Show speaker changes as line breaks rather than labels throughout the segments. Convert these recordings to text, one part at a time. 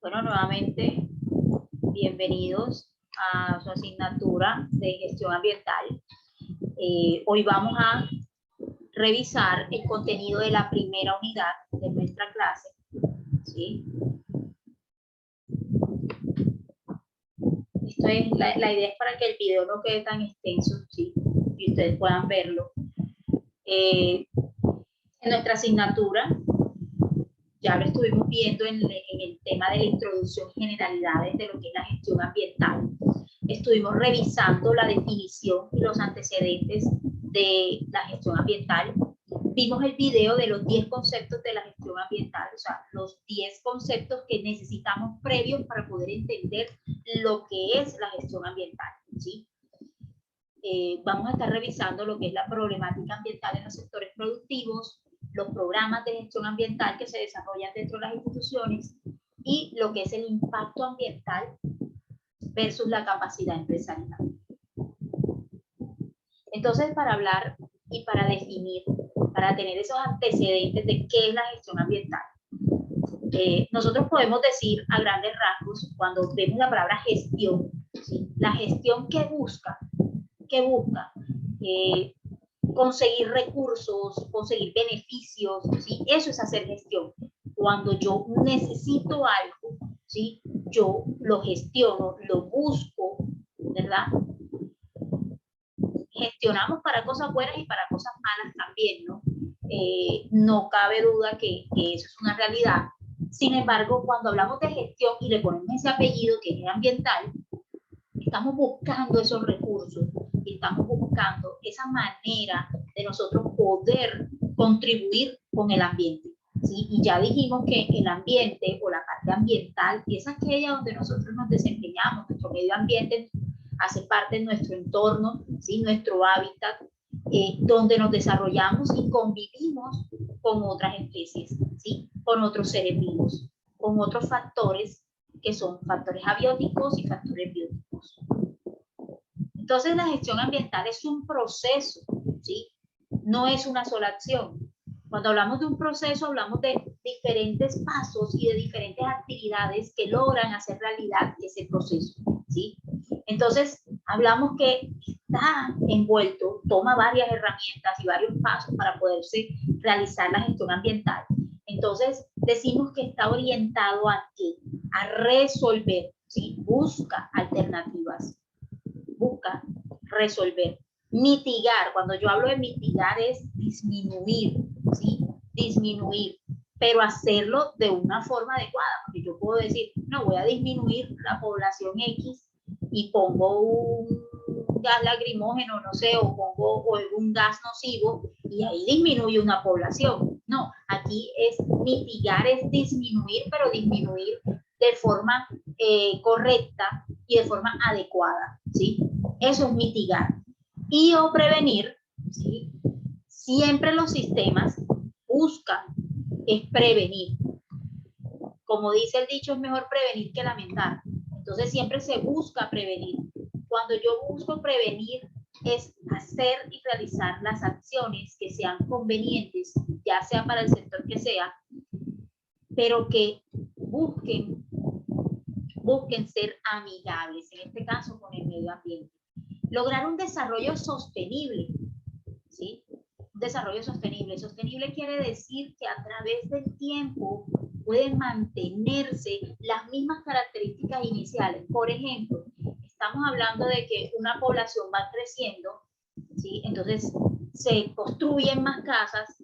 Bueno, nuevamente, bienvenidos a su asignatura de gestión ambiental. Hoy vamos a revisar el contenido de la primera unidad de nuestra clase. ¿Sí? Esto es, la idea es para que el video no quede tan extenso, ¿sí? Y ustedes puedan verlo. En nuestra asignatura, ya lo estuvimos viendo en el tema de la introducción y generalidades de lo que es la gestión ambiental. Estuvimos revisando la definición y los antecedentes de la gestión ambiental. Vimos el video de los 10 conceptos de la gestión ambiental, o sea, los 10 conceptos que necesitamos previos para poder entender lo que es la gestión ambiental, ¿sí? Vamos a estar revisando lo que es la problemática ambiental en los sectores productivos, los programas de gestión ambiental que se desarrollan dentro de las instituciones y lo que es el impacto ambiental versus la capacidad empresarial. Entonces, para hablar y para definir, para tener esos antecedentes de qué es la gestión ambiental, nosotros podemos decir a grandes rasgos, cuando vemos la palabra gestión, ¿sí? La gestión que busca conseguir recursos, conseguir beneficios, ¿sí? Eso es hacer gestión. Cuando yo necesito algo, ¿sí? Yo lo gestiono, lo busco, ¿verdad? Gestionamos para cosas buenas y para cosas malas también, ¿no? No cabe duda que eso es una realidad. Sin embargo, cuando hablamos de gestión y le ponemos ese apellido que es ambiental, estamos buscando esos recursos y estamos buscando esa manera de nosotros poder contribuir con el ambiente, ¿sí? Y ya dijimos que el ambiente o la parte ambiental es aquella donde nosotros nos desempeñamos, nuestro medio ambiente hace parte de nuestro entorno, ¿sí? Nuestro hábitat, donde nos desarrollamos y convivimos con otras especies, ¿sí? Con otros seres vivos, con otros factores que son factores abióticos y factores bióticos. Entonces, la gestión ambiental es un proceso, ¿sí? No es una sola acción. Cuando hablamos de un proceso, hablamos de diferentes pasos y de diferentes actividades que logran hacer realidad ese proceso, ¿sí? Entonces, hablamos que está envuelto, toma varias herramientas y varios pasos para poderse realizar la gestión ambiental. Entonces, decimos que está orientado a qué? A resolver, ¿sí? Busca alternativas, busca resolver. Mitigar, cuando yo hablo de mitigar es disminuir, ¿sí? Disminuir, pero hacerlo de una forma adecuada, porque yo puedo decir, no, voy a disminuir la población X y pongo un gas lacrimógeno, no sé, o pongo un gas nocivo y ahí disminuye una población. No, aquí es mitigar, es disminuir, pero disminuir de forma correcta y de forma adecuada, ¿sí? Eso es mitigar. Y o prevenir, ¿sí? Siempre los sistemas buscan es prevenir. Como dice el dicho, es mejor prevenir que lamentar. Entonces siempre se busca prevenir. Cuando yo busco prevenir es hacer y realizar las acciones que sean convenientes, ya sea para el sector que sea, pero que busquen ser amigables, en este caso con el medio ambiente. Lograr un desarrollo sostenible, ¿sí? Un desarrollo sostenible. Sostenible quiere decir que a través del tiempo pueden mantenerse las mismas características iniciales. Por ejemplo, estamos hablando de que una población va creciendo, ¿sí? Entonces se construyen más casas.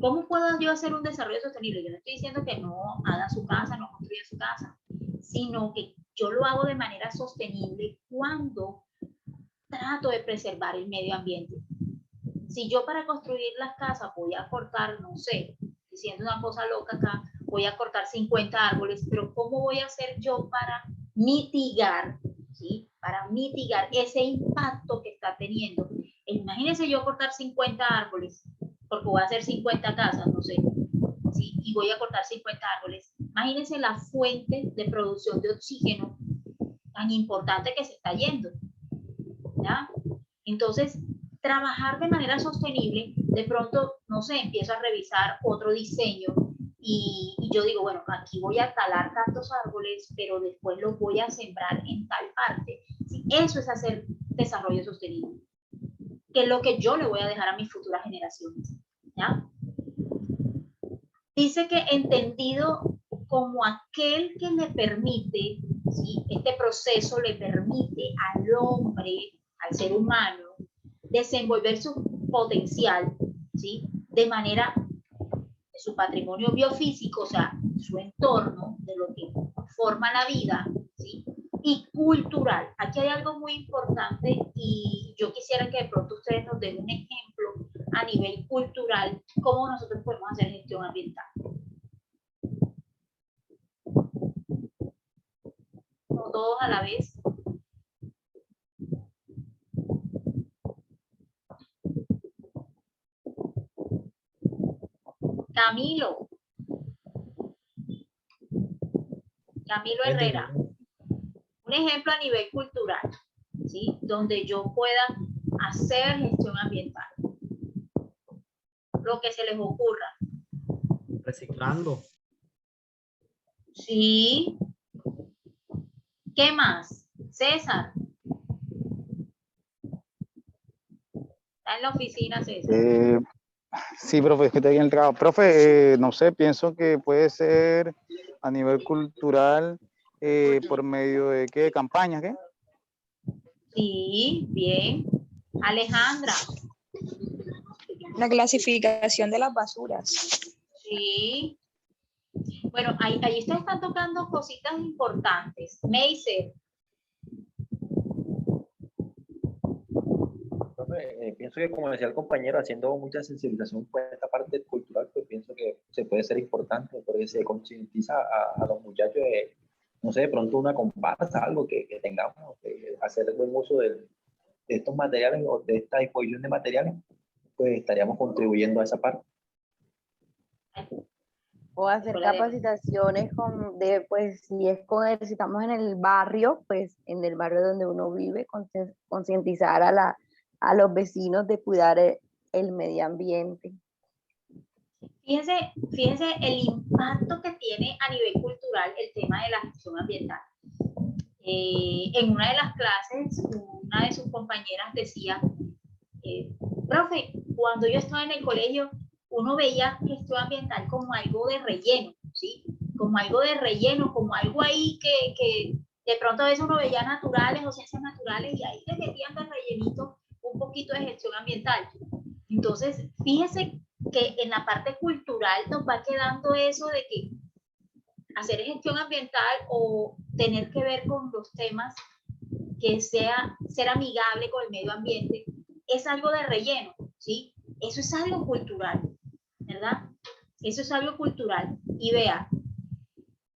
¿Cómo puedo yo hacer un desarrollo sostenible? Yo no estoy diciendo que no haga su casa, no construya su casa, sino que yo lo hago de manera sostenible cuando trato de preservar el medio ambiente. Si yo para construir las casas voy a cortar, no sé, diciendo una cosa loca acá, voy a cortar 50 árboles, pero ¿cómo voy a hacer yo para mitigar, ¿sí? Para mitigar ese impacto que está teniendo? Imagínense yo cortar 50 árboles, porque voy a hacer 50 casas, no sé, ¿sí? Y voy a cortar 50 árboles. Imagínense la fuente de producción de oxígeno tan importante que se está yendo, ¿ya? Entonces, trabajar de manera sostenible, de pronto, no sé, empiezo a revisar otro diseño y yo digo, bueno, aquí voy a talar tantos árboles, pero después los voy a sembrar en tal parte. ¿Sí? Eso es hacer desarrollo sostenible, que es lo que yo le voy a dejar a mis futuras generaciones. ¿Ya? Dice que entendido como aquel que le permite, ¿sí? Este proceso le permite al hombre, al ser humano, desenvolver su potencial, ¿sí? De manera de su patrimonio biofísico, o sea, su entorno, de lo que forma la vida, ¿sí? Y cultural. Aquí hay algo muy importante y yo quisiera que de pronto ustedes nos den un ejemplo a nivel cultural, cómo nosotros podemos hacer gestión ambiental. No todos a la vez. Camilo. Camilo Herrera. Un ejemplo a nivel cultural, ¿sí? Donde yo pueda hacer gestión ambiental. Lo que se les ocurra.
Reciclando.
Sí. ¿Qué más? César. Está en la oficina, César.
Sí, profe, es que estoy en el trabajo. Profe, no sé, pienso que puede ser a nivel cultural por medio de qué, campañas, ¿qué?
Sí, bien. Alejandra.
La clasificación de las basuras.
Sí. Bueno, ahí ustedes están tocando cositas importantes. Meiser.
Pienso que, como decía el compañero, haciendo mucha sensibilización por esta parte cultural, pues pienso que se puede ser importante, porque se concientiza a los muchachos de, no sé, de pronto una comparsa, algo que tengamos, hacer buen uso de estos materiales o de esta disposición de materiales, pues estaríamos contribuyendo a esa parte.
O hacer capacitaciones pues si si estamos en el barrio, pues en el barrio donde uno vive, concientizar a los vecinos de cuidar el medio ambiente.
Fíjense el impacto que tiene a nivel cultural el tema de la gestión ambiental. En una de las clases, una de sus compañeras decía, profe, cuando yo estaba en el colegio, uno veía gestión ambiental como algo de relleno, ¿sí? Como algo de relleno, como algo ahí que de pronto a veces uno veía naturales o ciencias naturales y ahí le metían de rellenito un poquito de gestión ambiental. Entonces, fíjese que en la parte cultural nos va quedando eso de que hacer gestión ambiental o tener que ver con los temas que sea ser amigable con el medio ambiente es algo de relleno, ¿sí? Eso es algo cultural, ¿verdad? Eso es algo cultural. Y vea,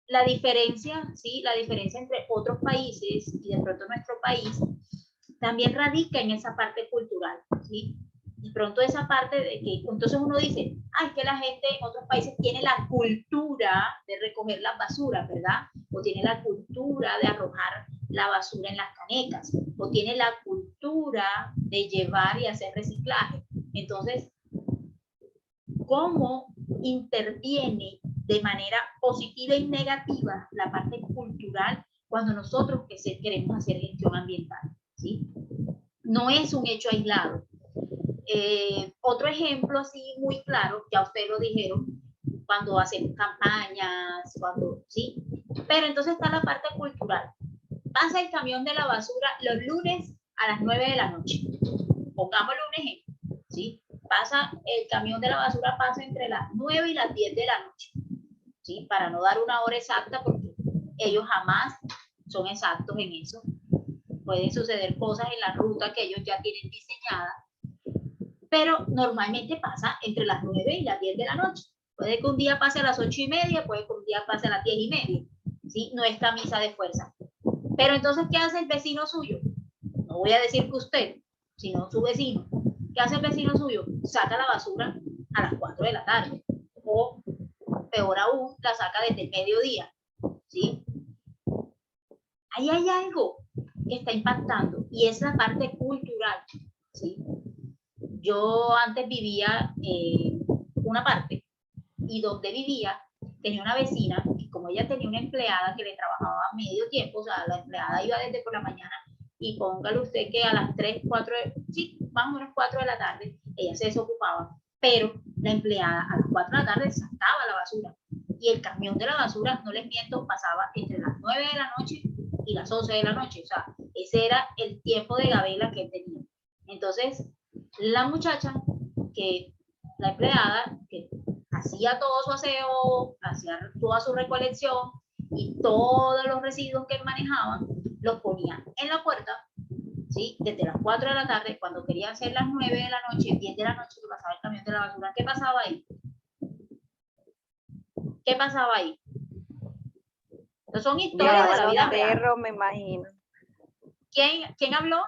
la diferencia, ¿sí? La diferencia entre otros países y de pronto nuestro país también radica en esa parte cultural, ¿sí? De pronto esa parte de que, entonces uno dice, ay, que la gente en otros países tiene la cultura de recoger las basuras, ¿verdad? O tiene la cultura de arrojar la basura en las canecas, o tiene la cultura de llevar y hacer reciclaje. Entonces, ¿cómo interviene de manera positiva y negativa la parte cultural cuando nosotros queremos hacer gestión ambiental? ¿Sí? No es un hecho aislado. Otro ejemplo así muy claro, ya ustedes lo dijeron, cuando hacen campañas, ¿sí? Pero entonces está la parte cultural. Pasa el camión de la basura los lunes a las 9 de la noche. Pongámosle un ejemplo, ¿sí? Pasa el camión de la basura, pasa entre las 9 y las 10 de la noche, ¿sí? Para no dar una hora exacta, porque ellos jamás son exactos en eso. Pueden suceder cosas en la ruta que ellos ya tienen diseñada, pero normalmente pasa entre las 9 y las 10 de la noche. Puede que un día pase a las 8:30, puede que un día pase a las 10:30, ¿sí? No es camisa de fuerza. Pero entonces, ¿qué hace el vecino suyo? No voy a decir que usted, sino su vecino. ¿Qué hace el vecino suyo? Saca la basura a las 4 de la tarde. O, peor aún, la saca desde el mediodía, ¿sí? Ahí hay algo que está impactando y es la parte cultural, ¿sí? Yo antes vivía una parte y donde vivía tenía una vecina, y como ella tenía una empleada que le trabajaba a medio tiempo, o sea, la empleada iba desde por la mañana, y póngale usted que a las 3, 4, sí, más o menos 4 de la tarde, ella se desocupaba, pero la empleada a las 4 de la tarde sacaba la basura, y el camión de la basura, no les miento, pasaba entre las 9 de la noche y las 11 de la noche, o sea, ese era el tiempo de gabela que tenía. Entonces, la muchacha, la empleada, que hacía todo su aseo, hacía toda su recolección y todos los residuos que manejaban, los ponía en la puerta, ¿sí? Desde las 4 de la tarde, cuando querían ser las 9 de la noche, 10 de la noche, que pasaba el camión de la basura. ¿Qué pasaba ahí? ¿Qué pasaba ahí? Entonces son historias de la vida real.
Perros, me imagino.
¿Quién habló?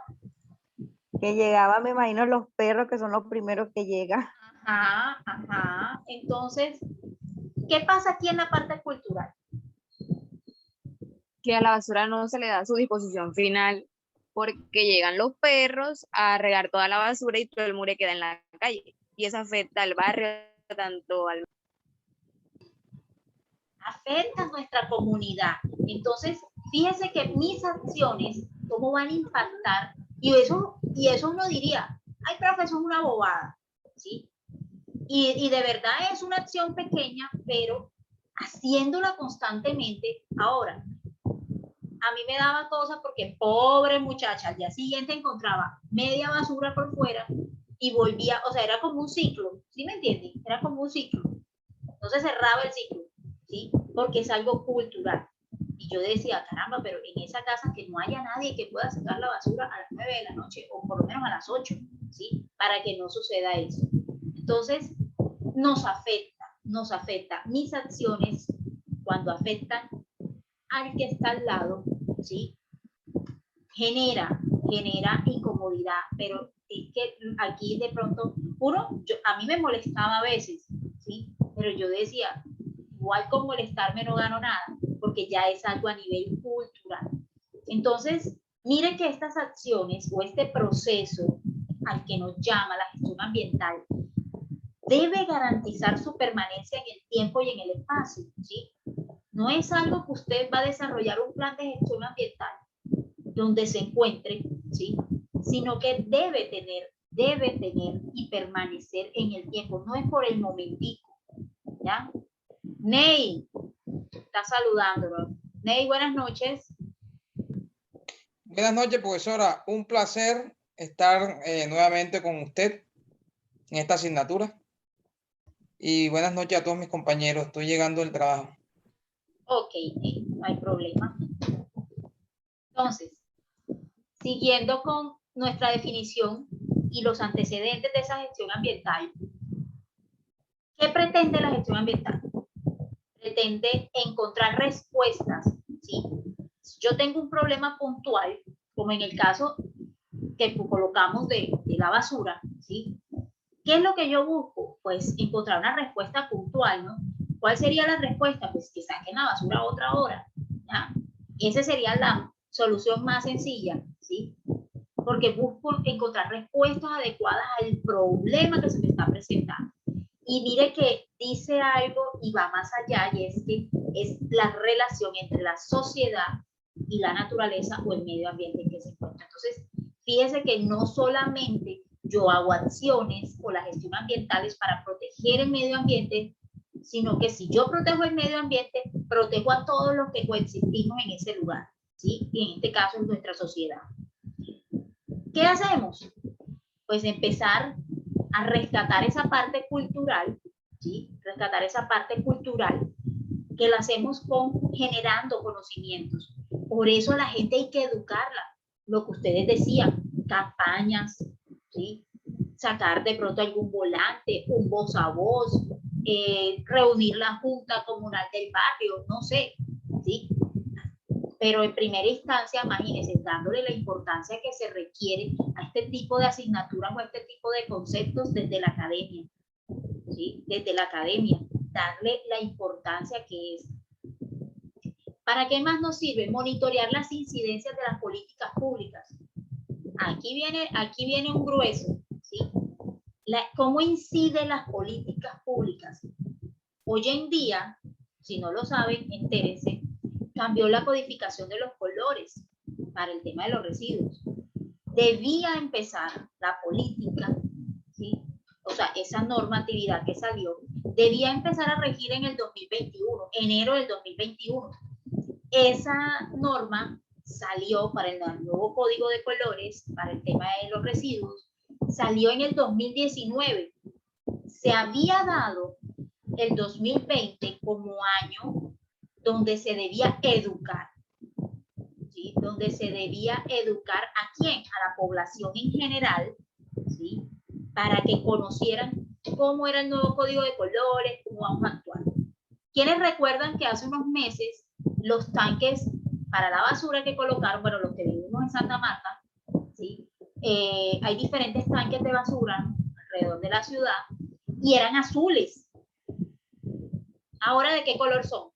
Que llegaba, me imagino, los perros, que son los primeros que llegan.
Ajá, ajá. Entonces, ¿qué pasa aquí en la parte cultural?
Que a la basura no se le da su disposición final porque llegan los perros a regar toda la basura y todo el mure queda en la calle. Y eso afecta al barrio, tanto al...
Afecta a nuestra comunidad. Entonces, fíjese que mis acciones, cómo van a impactar, y eso uno diría, ay, profe, eso es una bobada, ¿sí? Y de verdad es una acción pequeña, pero haciéndola constantemente. Ahora, a mí me daba cosas porque pobre muchacha, al día siguiente encontraba media basura por fuera y volvía, o sea, era como un ciclo, ¿sí me entienden? Era como un ciclo. Entonces cerraba el ciclo, ¿sí? Porque es algo cultural. Y yo decía, caramba, pero en esa casa que no haya nadie que pueda sacar la basura a las 9 de la noche o por lo menos a las 8, ¿sí? Para que no suceda eso. Entonces, nos afecta. Mis acciones, cuando afectan al que está al lado, ¿sí? Genera incomodidad, pero es que aquí de pronto, a mí me molestaba a veces, ¿sí? Pero yo decía, igual con molestarme no gano nada, porque ya es algo a nivel cultural. Entonces, mire que estas acciones o este proceso al que nos llama la gestión ambiental debe garantizar su permanencia en el tiempo y en el espacio, ¿sí? No es algo que usted va a desarrollar un plan de gestión ambiental donde se encuentre, ¿sí? Sino que debe tener y permanecer en el tiempo, no es por el momentico, ¿ya? Ney, está saludándolo. Ney, buenas noches.
Buenas noches, profesora. Un placer estar nuevamente con usted en esta asignatura. Y buenas noches a todos mis compañeros. Estoy llegando del trabajo.
Ok, no hay problema. Entonces, siguiendo con nuestra definición y los antecedentes de esa gestión ambiental, ¿qué pretende la gestión ambiental? Pretende encontrar respuestas, ¿sí? Si yo tengo un problema puntual, como en el caso que colocamos de la basura, ¿sí? ¿Qué es lo que yo busco? Pues encontrar una respuesta puntual, ¿no? ¿Cuál sería la respuesta? Pues que saquen la basura a otra hora, ¿ya? Esa sería la solución más sencilla, ¿sí? Porque busco encontrar respuestas adecuadas al problema que se me está presentando. Y mire que dice algo y va más allá, y es que es la relación entre la sociedad y la naturaleza o el medio ambiente en que se encuentra. Entonces, fíjese que no solamente yo hago acciones o la gestión ambientales para proteger el medio ambiente, sino que si yo protejo el medio ambiente, protejo a todos los que coexistimos en ese lugar, ¿sí? Y en este caso es nuestra sociedad. ¿Qué hacemos? Pues empezar a rescatar esa parte cultural, ¿sí? Rescatar esa parte cultural que la hacemos generando conocimientos. Por eso a la gente hay que educarla. Lo que ustedes decían, campañas, ¿sí? Sacar de pronto algún volante, un voz a voz, reunir la junta comunal del barrio, no sé, ¿sí? Pero en primera instancia, imagínense, dándole la importancia que se requiere a este tipo de asignaturas o a este tipo de conceptos desde la academia, ¿sí? Desde la academia, darle la importancia que es. ¿Para qué más nos sirve? Monitorear las incidencias de las políticas públicas. Aquí viene un grueso, ¿sí? ¿Cómo inciden las políticas públicas? Hoy en día si no lo saben, entérense, cambió la codificación de los colores para el tema de los residuos. Debía empezar la política, ¿sí? O sea, esa normatividad que salió, debía empezar a regir en el 2021, enero del 2021. Esa norma salió para el nuevo código de colores, para el tema de los residuos, salió en el 2019. Se había dado el 2020 como año donde se debía educar, ¿sí? Donde se debía educar a quién, a la población en general, ¿sí? Para que conocieran cómo era el nuevo código de colores, cómo vamos a actuar. ¿Quiénes recuerdan que hace unos meses los tanques para la basura que colocaron, bueno, los que vivimos en Santa Marta, ¿sí? Hay diferentes tanques de basura alrededor de la ciudad y eran azules. ¿Ahora de qué color son?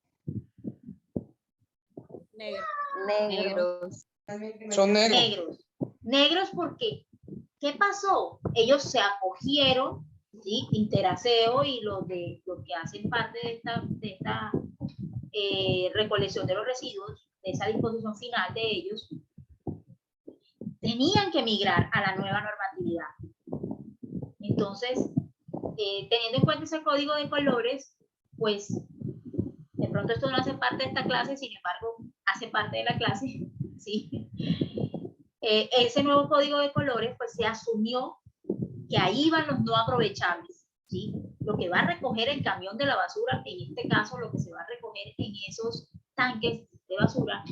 Negros.
Son negros.
Negros. Negros porque, ¿qué pasó? Ellos se acogieron, ¿sí? Interaseo y los que hacen parte de esta recolección de los residuos, de esa disposición final de ellos, tenían que migrar a la nueva normatividad. Entonces, teniendo en cuenta ese código de colores, pues de pronto esto no hace parte de esta clase, sin embargo, hace parte de la clase, ¿sí? Ese nuevo código de colores, pues se asumió que ahí van los no aprovechables, ¿sí? Lo que va a recoger el camión de la basura, en este caso lo que se va a recoger en esos tanques de basura,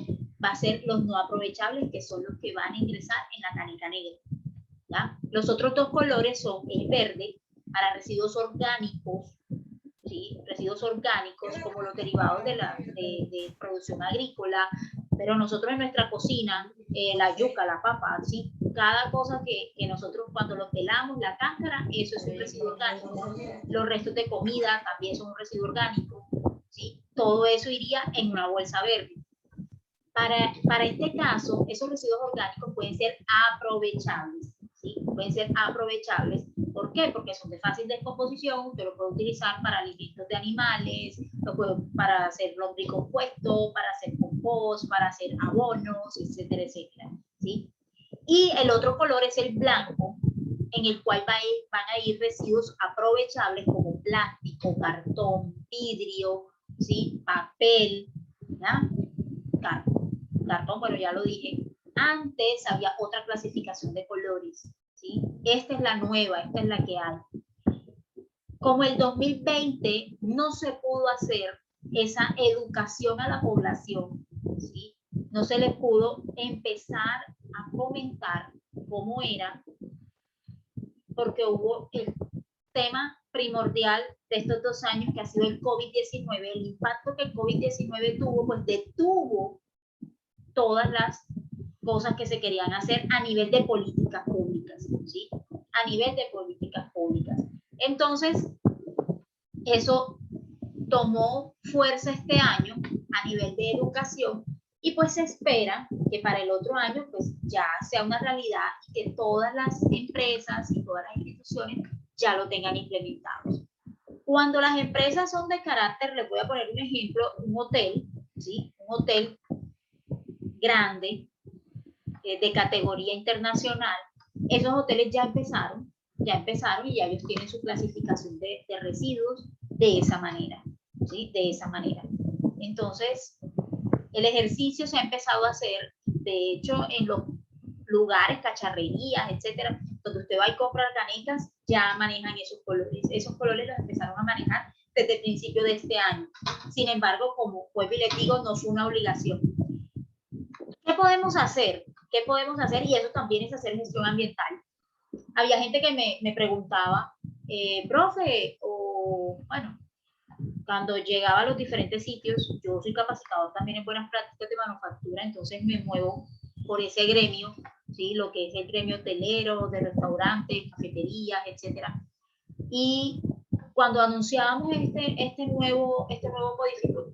va a ser los no aprovechables, que son los que van a ingresar en la caneca negra, ¿ya? Los otros dos colores son el verde, para residuos orgánicos, ¿sí? Residuos orgánicos como los derivados de producción agrícola, pero nosotros en nuestra cocina, la yuca, la papa, ¿sí? Cada cosa que nosotros cuando lo pelamos, la cáscara, eso es un residuo orgánico. Los restos de comida también son un residuo orgánico, ¿sí? Todo eso iría en una bolsa verde. Para este caso, esos residuos orgánicos pueden ser aprovechables, ¿sí? Pueden ser aprovechables. ¿Por qué? Porque son de fácil descomposición, usted lo puede utilizar para alimentos de animales, para hacer lombricompuesto, para hacer compost, para hacer abonos, etcétera, etcétera, ¿sí? Y el otro color es el blanco, en el cual van a ir residuos aprovechables como plástico, cartón, vidrio, ¿sí? Papel, ¿ya? Cartón, bueno, ya lo dije. Antes había otra clasificación de colores, ¿sí? Esta es la nueva, esta es la que hay. Como el 2020 no se pudo hacer esa educación a la población, ¿sí? No se les pudo empezar a comentar cómo era, porque hubo el tema primordial de estos 2 años que ha sido el COVID-19, el impacto que el COVID-19 tuvo, pues detuvo todas las cosas que se querían hacer a nivel de políticas públicas, ¿sí? A nivel de políticas públicas. Entonces, eso tomó fuerza este año a nivel de educación y pues se espera que para el otro año pues ya sea una realidad y que todas las empresas y todas las instituciones ya lo tengan implementado. Cuando las empresas son de carácter, les voy a poner un ejemplo, un hotel, ¿sí? Un hotel grande, de categoría internacional, esos hoteles ya empezaron y ya ellos tienen su clasificación de residuos de esa manera, ¿sí? De esa manera. Entonces, el ejercicio se ha empezado a hacer, de hecho, en los lugares, cacharrerías, etcétera, donde usted va y compra canecas, ya manejan esos colores. Esos colores los empezaron a manejar desde el principio de este año. Sin embargo, como vuelvo y les digo, no es una obligación. ¿Qué podemos hacer? ¿Qué podemos hacer? Y eso también es hacer gestión ambiental. Había gente que me preguntaba, profe, o bueno, cuando llegaba a los diferentes sitios, yo soy capacitador también en buenas prácticas de manufactura, entonces me muevo por ese gremio, ¿sí? Lo que es el gremio hotelero, de restaurantes, cafeterías, etcétera. Y cuando anunciábamos este nuevo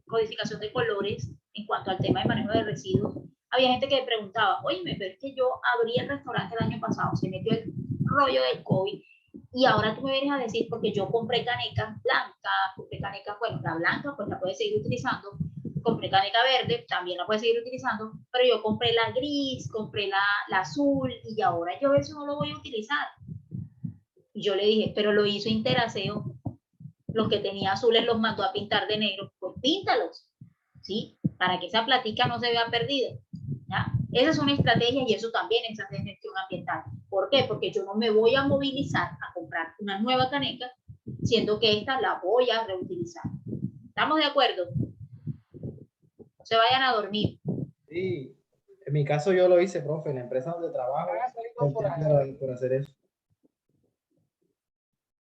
codificación de colores en cuanto al tema de manejo de residuos, había gente que me preguntaba, oye, pero es que yo abrí el restaurante el año pasado, se metió el rollo del COVID Y ahora tú me vienes a decir, porque yo compré canecas blancas, compré canecas, bueno, la blanca pues la puedes seguir utilizando, compré caneca verde, también la puedes seguir utilizando, pero yo compré la gris, compré la azul, y ahora yo eso no lo voy a utilizar. Y yo le dije, pero lo hizo Interaseo, los que tenía azules los mandó a pintar de negro, pues píntalos, ¿sí? Para que esa platica no se vea perdida, ¿ya? Esa es una estrategia y eso también es hacer gestión ambiental. ¿Por qué? Porque yo no me voy a movilizar a comprar una nueva caneca, siendo que esta la voy a reutilizar. ¿Estamos de acuerdo? No se vayan a dormir.
Sí, en mi caso yo lo hice, profe, en la empresa donde trabajo, por hacer eso.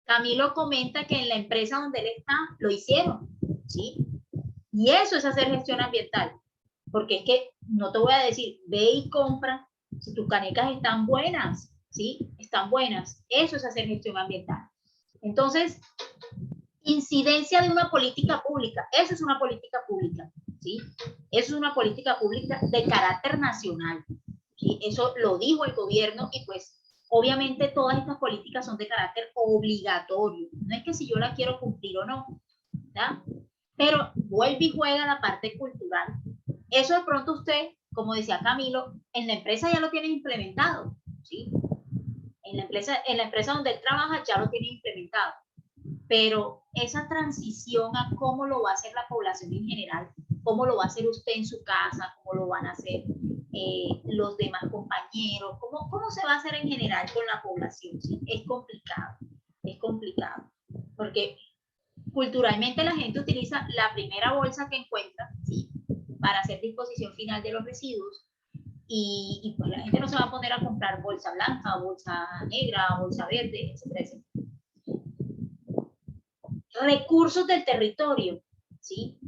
Camilo comenta que en la empresa donde él está lo hicieron, ¿sí? Y eso es hacer gestión ambiental, porque es que no te voy a decir, ve y compra, si tus canecas están buenas, ¿sí? Están buenas, eso es hacer gestión ambiental. Entonces, incidencia de una política pública, eso es una política pública, ¿sí? Eso es una política pública de carácter nacional, ¿sí? Eso lo dijo el gobierno y pues obviamente todas estas políticas son de carácter obligatorio, no es que si yo la quiero cumplir o no, ¿ya? Pero vuelve y juega la parte cultural. Eso de pronto usted, como decía Camilo, en la empresa ya lo tiene implementado, ¿sí? En la empresa donde él trabaja ya lo tiene implementado. Pero esa transición a cómo lo va a hacer la población en general, cómo lo va a hacer usted en su casa, cómo lo van a hacer los demás compañeros, cómo se va a hacer en general con la población, ¿sí? Es complicado, porque culturalmente la gente utiliza la primera bolsa que encuentra, ¿sí? Para hacer disposición final de los residuos y pues la gente no se va a poner a comprar bolsa blanca, bolsa negra, bolsa verde, etcétera, etcétera. Recursos del territorio, ¿sí?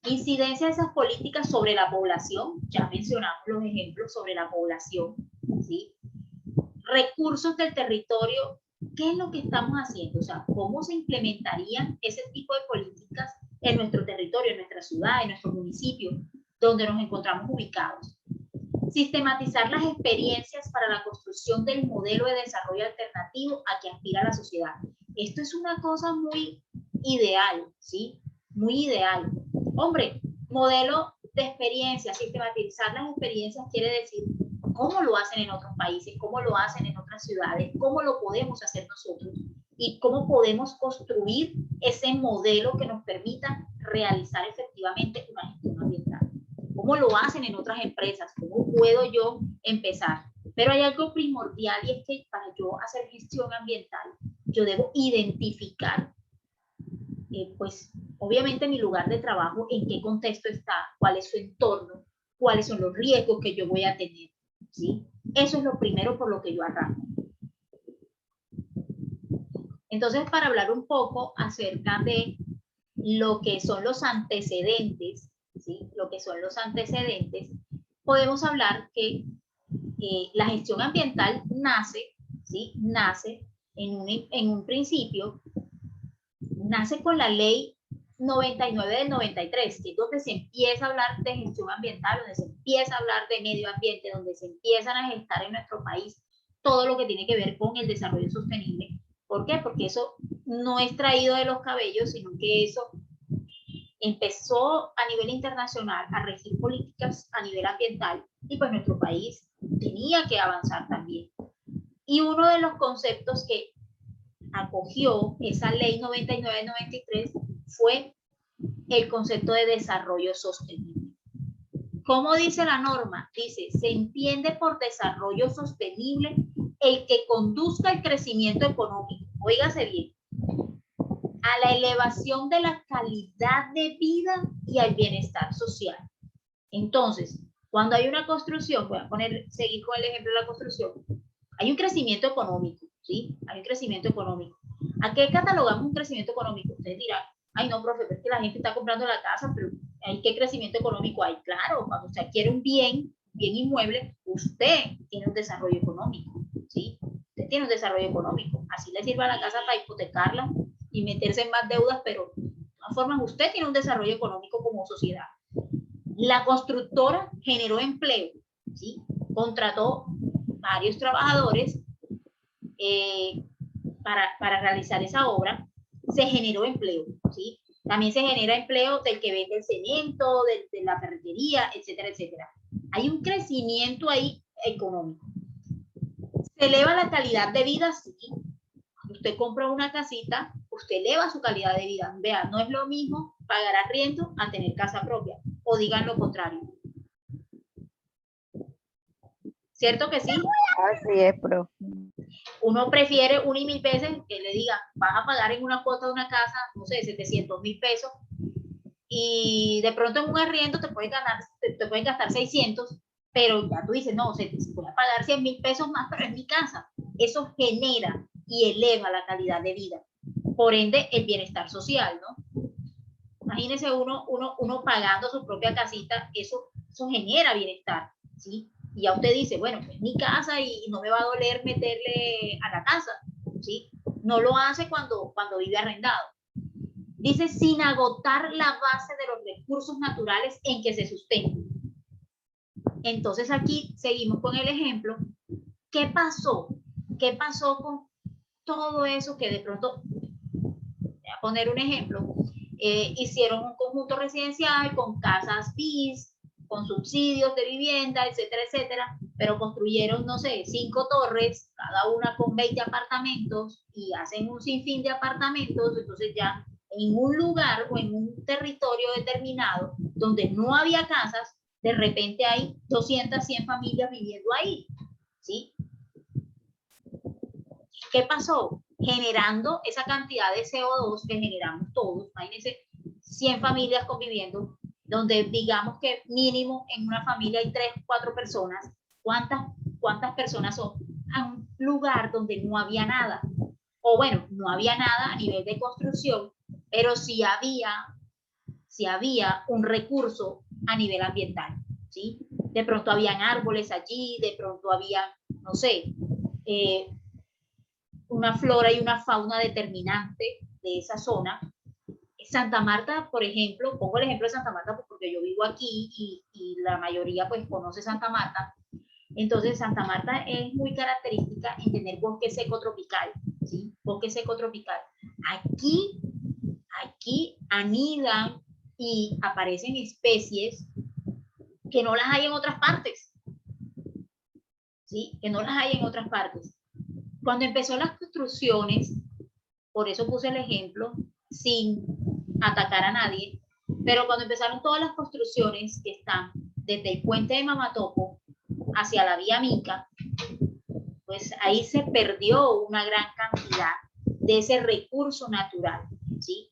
Incidencia de esas políticas sobre la población, ya mencionamos los ejemplos sobre la población, ¿sí? Recursos del territorio, ¿qué es lo que estamos haciendo? O sea, ¿cómo se implementarían ese tipo de políticas en nuestro territorio, en nuestra ciudad, en nuestro municipio, donde nos encontramos ubicados? Sistematizar las experiencias para la construcción del modelo de desarrollo alternativo a que aspira la sociedad. Esto es una cosa muy ideal, ¿sí? Muy ideal. Hombre, modelo de experiencia, sistematizar las experiencias quiere decir cómo lo hacen en otros países, cómo lo hacen en otras ciudades, cómo lo podemos hacer nosotros y cómo podemos construir ese modelo que nos permita realizar efectivamente una gestión ambiental. ¿Cómo lo hacen en otras empresas? ¿Cómo puedo yo empezar? Pero hay algo primordial y es que para yo hacer gestión ambiental, yo debo identificar, pues, obviamente mi lugar de trabajo, en qué contexto está, cuál es su entorno, cuáles son los riesgos que yo voy a tener, ¿sí? Eso es lo primero por lo que yo arranco. Entonces, para hablar un poco acerca de lo que son los antecedentes, ¿sí? Lo que son los antecedentes, podemos hablar que la gestión ambiental nace, ¿sí? Nace en un principio, nace con la ley 99 del 93, que es donde se empieza a hablar de gestión ambiental, donde se empieza a hablar de medio ambiente, donde se empiezan a gestar en nuestro país todo lo que tiene que ver con el desarrollo sostenible. ¿Por qué? Porque eso no es traído de los cabellos, sino que eso empezó a nivel internacional a regir políticas a nivel ambiental y pues nuestro país tenía que avanzar también. Y uno de los conceptos que acogió esa ley 99-93 fue el concepto de desarrollo sostenible. ¿Cómo dice la norma? Dice, se entiende por desarrollo sostenible el que conduzca al crecimiento económico, óigase bien, a la elevación de la calidad de vida y al bienestar social. Entonces, cuando hay una construcción, voy a seguir con el ejemplo de la construcción, hay un crecimiento económico, ¿sí? Hay un crecimiento económico. ¿A qué catalogamos un crecimiento económico? Ustedes dirán, ay no, profe, es que la gente está comprando la casa, pero ¿hay qué crecimiento económico hay? Claro, cuando usted adquiere un bien inmueble, usted tiene un desarrollo económico, ¿sí? Usted tiene un desarrollo económico. Así le sirve a la casa para hipotecarla y meterse en más deudas, pero de todas formas usted tiene un desarrollo económico como sociedad. La constructora generó empleo, ¿sí? Contrató varios trabajadores, para realizar esa obra, se generó empleo, ¿sí? También se genera empleo del que vende el cemento, de la ferretería, etcétera, etcétera. Hay un crecimiento ahí económico. ¿Se eleva la calidad de vida? Sí. Usted compra una casita, usted eleva su calidad de vida. Vea, no es lo mismo pagar arriendo a tener casa propia. O digan lo contrario. ¿Cierto que sí?
Así es, profe.
Uno prefiere 1.000 veces que le diga, vas a pagar en una cuota de una casa, no sé, 700.000 pesos, y de pronto en un arriendo te pueden gastar 600, pero ya tú dices, no, voy a pagar 100.000 pesos más, pero es mi casa. Eso genera y eleva la calidad de vida. Por ende, el bienestar social, ¿no? Imagínese uno pagando su propia casita, eso genera bienestar, ¿sí? Y ya usted dice, bueno, es mi casa y no me va a doler meterle a la casa, ¿sí? No lo hace cuando vive arrendado. Dice, sin agotar la base de los recursos naturales en que se sustenta. Entonces aquí seguimos con el ejemplo. ¿Qué pasó? ¿Qué pasó con todo eso que de pronto, voy a poner un ejemplo, hicieron un conjunto residencial con casas BIS, con subsidios de vivienda, etcétera, etcétera, pero construyeron, no sé, 5 torres, cada una con 20 apartamentos, y hacen un sinfín de apartamentos. Entonces ya en un lugar o en un territorio determinado donde no había casas, de repente hay 200, 100 familias viviendo ahí, ¿sí? ¿Qué pasó? Generando esa cantidad de CO2 que generamos todos. Imagínense 100 familias conviviendo, donde digamos que mínimo en una familia hay 3, 4 personas. ¿Cuántas personas son? A un lugar donde no había nada. O bueno, no había nada a nivel de construcción, pero sí había un recurso a nivel ambiental, ¿sí? De pronto habían árboles allí, de pronto había, no sé, una flora y una fauna determinante de esa zona. Santa Marta, por ejemplo, pongo el ejemplo de Santa Marta porque yo vivo aquí y la mayoría pues conoce Santa Marta. Entonces Santa Marta es muy característica en tener bosque seco tropical, ¿sí? Bosque seco tropical. Aquí anidan y aparecen especies que no las hay en otras partes, ¿sí? Que no las hay en otras partes. Cuando empezó las construcciones, por eso puse el ejemplo, sin atacar a nadie, pero cuando empezaron todas las construcciones que están desde el puente de Mamatoco hacia la vía Minca, pues ahí se perdió una gran cantidad de ese recurso natural, ¿sí?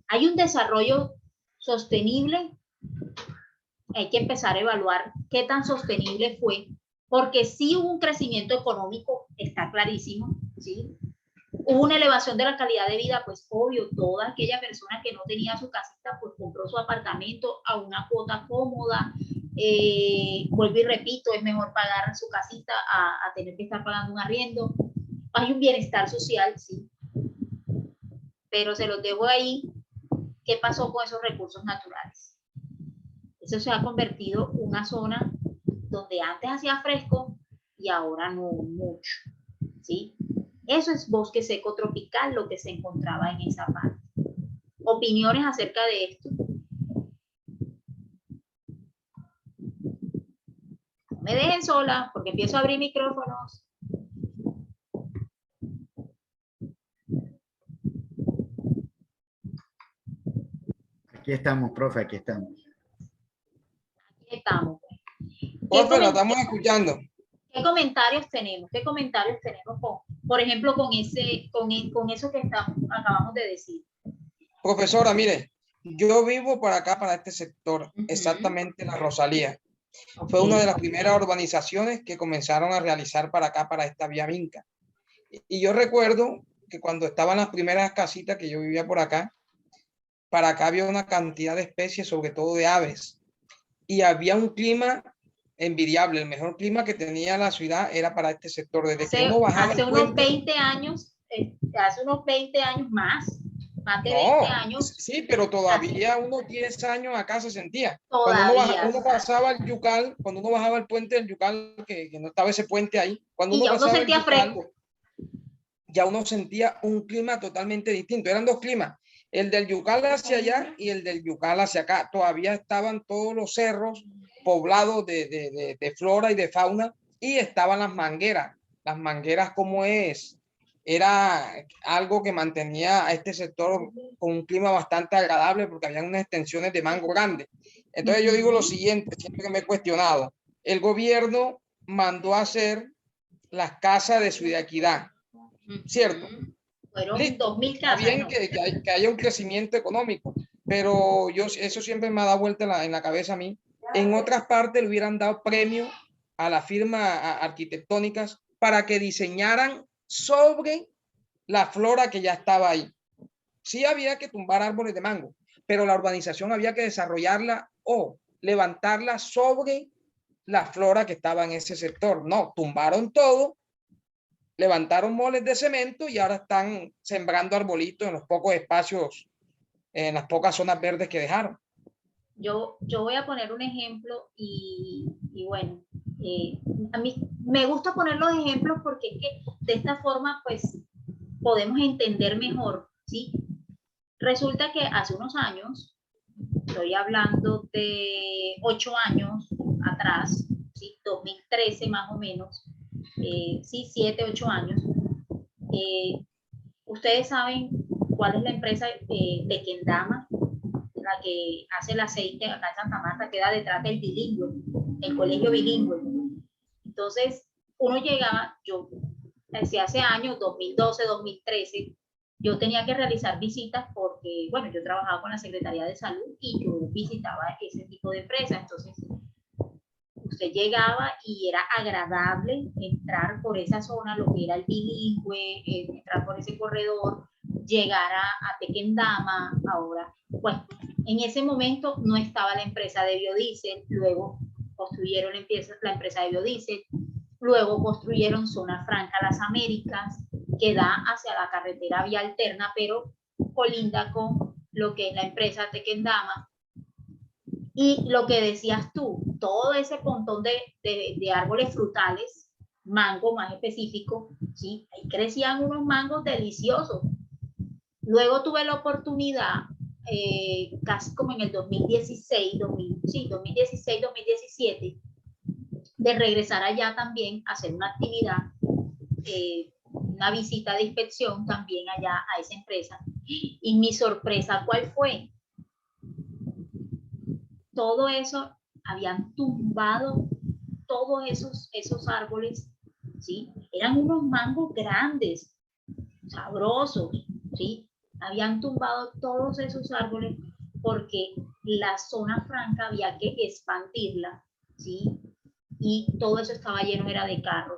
Hay un desarrollo sostenible, hay que empezar a evaluar qué tan sostenible fue, porque sí hubo un crecimiento económico, está clarísimo, ¿sí? Hubo una elevación de la calidad de vida, pues obvio, toda aquella persona que no tenía su casita, pues compró su apartamento a una cuota cómoda. Vuelvo y repito, es mejor pagar su casita a tener que estar pagando un arriendo. Hay un bienestar social, sí, pero se los dejo ahí. ¿Qué pasó con esos recursos naturales? Eso se ha convertido en una zona donde antes hacía fresco y ahora no mucho, ¿sí? Eso es bosque seco tropical, lo que se encontraba en esa parte. ¿Opiniones acerca de esto? No me dejen sola porque empiezo a abrir micrófonos.
Aquí estamos, profe, aquí estamos.
Aquí estamos.
Profe, lo estamos escuchando.
¿Qué comentarios tenemos? ¿Qué comentarios tenemos por ejemplo, con eso que acabamos de decir?
Profesora, mire, yo vivo para acá, para este sector, exactamente la Rosalía. Okay. Fue una de las primeras urbanizaciones que comenzaron a realizar para acá, para esta vía Minca. Y yo recuerdo que cuando estaban las primeras casitas que yo vivía por acá, para acá había una cantidad de especies, sobre todo de aves. Y había un clima envidiable. El mejor clima que tenía la ciudad era para este sector. Desde que uno bajaba
hace
el
unos
puente,
20 años, hace unos 20 años más de 20 años.
Sí, pero todavía unos 10 años acá se sentía.
Todavía,
cuando uno pasaba el Yucal, cuando uno bajaba el puente del Yucal, que no estaba ese puente ahí, cuando
y
uno
ya
pasaba
uno sentía
el Yucal,
fresco.
ya uno sentía un clima totalmente distinto. Eran dos climas, el del Yucal hacia allá y el del Yucal hacia acá. Todavía estaban todos los cerros poblados de flora y de fauna, y estaban las mangueras. Las mangueras, como es, era algo que mantenía a este sector con un clima bastante agradable, porque había unas extensiones de mango grandes. Entonces yo digo lo siguiente, siempre que me he cuestionado, el gobierno mandó a hacer las casas de su equidad, ¿cierto?
Fueron
Listo,
2000
está
casas,
bien
¿no?
que haya un crecimiento económico, pero eso siempre me da vuelta en la cabeza a mí. En otras partes le hubieran dado premio a las firmas arquitectónicas para que diseñaran sobre la flora que ya estaba ahí. Sí había que tumbar árboles de mango, pero la urbanización había que desarrollarla o levantarla sobre la flora que estaba en ese sector. No, tumbaron todo, levantaron moles de cemento y ahora están sembrando arbolitos en los pocos espacios, en las pocas zonas verdes que dejaron.
Yo voy a poner un ejemplo y bueno, a mí me gusta poner los ejemplos porque es que de esta forma pues podemos entender mejor, ¿sí? Resulta que hace unos años, estoy hablando de 8 años atrás, ¿sí? 2013 más o menos, sí, 7, 8 años, ustedes saben cuál es la empresa Tequendama, la que hace el aceite acá en Santa Marta, queda detrás del bilingüe, el colegio bilingüe. Entonces, uno llegaba, yo, hace años, 2012, 2013, yo tenía que realizar visitas porque, bueno, yo trabajaba con la Secretaría de Salud y yo visitaba ese tipo de empresas. Entonces, usted llegaba y era agradable entrar por esa zona, lo que era el bilingüe, entrar por ese corredor, llegar a Tequendama. Ahora, bueno, en ese momento no estaba la empresa de biodiesel, luego construyeron la empresa de biodiesel, luego construyeron Zona Franca Las Américas, que da hacia la carretera vía alterna, pero colinda con lo que es la empresa Tequendama. Y lo que decías tú, todo ese montón de árboles frutales, mango más específico, ¿sí? Ahí crecían unos mangos deliciosos. Luego tuve la oportunidad, casi como en el 2016, 2016, 2017, de regresar allá también a hacer una actividad, una visita de inspección también allá a esa empresa. Y mi sorpresa, ¿cuál fue? Todo eso, habían tumbado todos esos árboles, ¿sí? Eran unos mangos grandes, sabrosos, ¿sí? Habían tumbado todos esos árboles porque la zona franca había que expandirla, ¿sí? Y todo eso estaba lleno, era de carros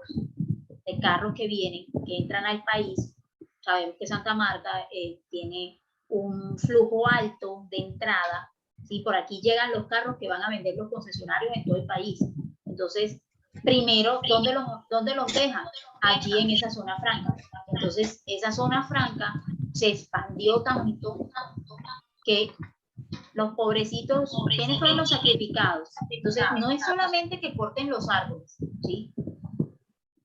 que vienen, que entran al país. Sabemos que Santa Marta tiene un flujo alto de entrada, ¿sí? Por aquí llegan los carros que van a vender los concesionarios en todo el país. Entonces, primero, ¿dónde los dejan? Allí en esa zona franca. Entonces, esa zona franca se expandió tanto que los pobrecitos, ¿quiénes fueron los sacrificados? Entonces, no es solamente que corten los árboles, ¿sí?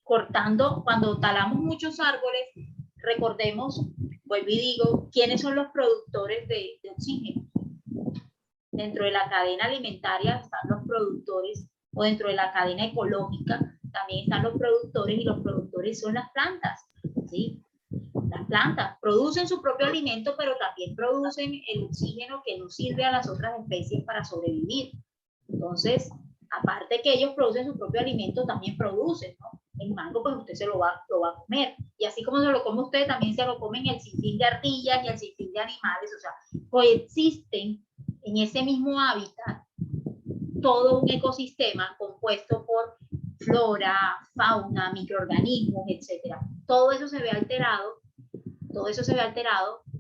Cortando, cuando talamos muchos árboles, recordemos, vuelvo y digo, ¿quiénes son los productores de oxígeno? Dentro de la cadena alimentaria están los productores, o dentro de la cadena ecológica también están los productores, y los productores son las plantas, ¿sí? Las plantas producen su propio alimento, pero también producen el oxígeno que nos sirve a las otras especies para sobrevivir. Entonces, aparte que ellos producen su propio alimento, también producen, ¿no? El mango, pues usted se lo va a comer. Y así como se lo come usted, también se lo comen el sinfín de ardillas y el sinfín de animales. O sea, coexisten en ese mismo hábitat todo un ecosistema compuesto por flora, fauna, microorganismos, etc. Todo eso se ve alterado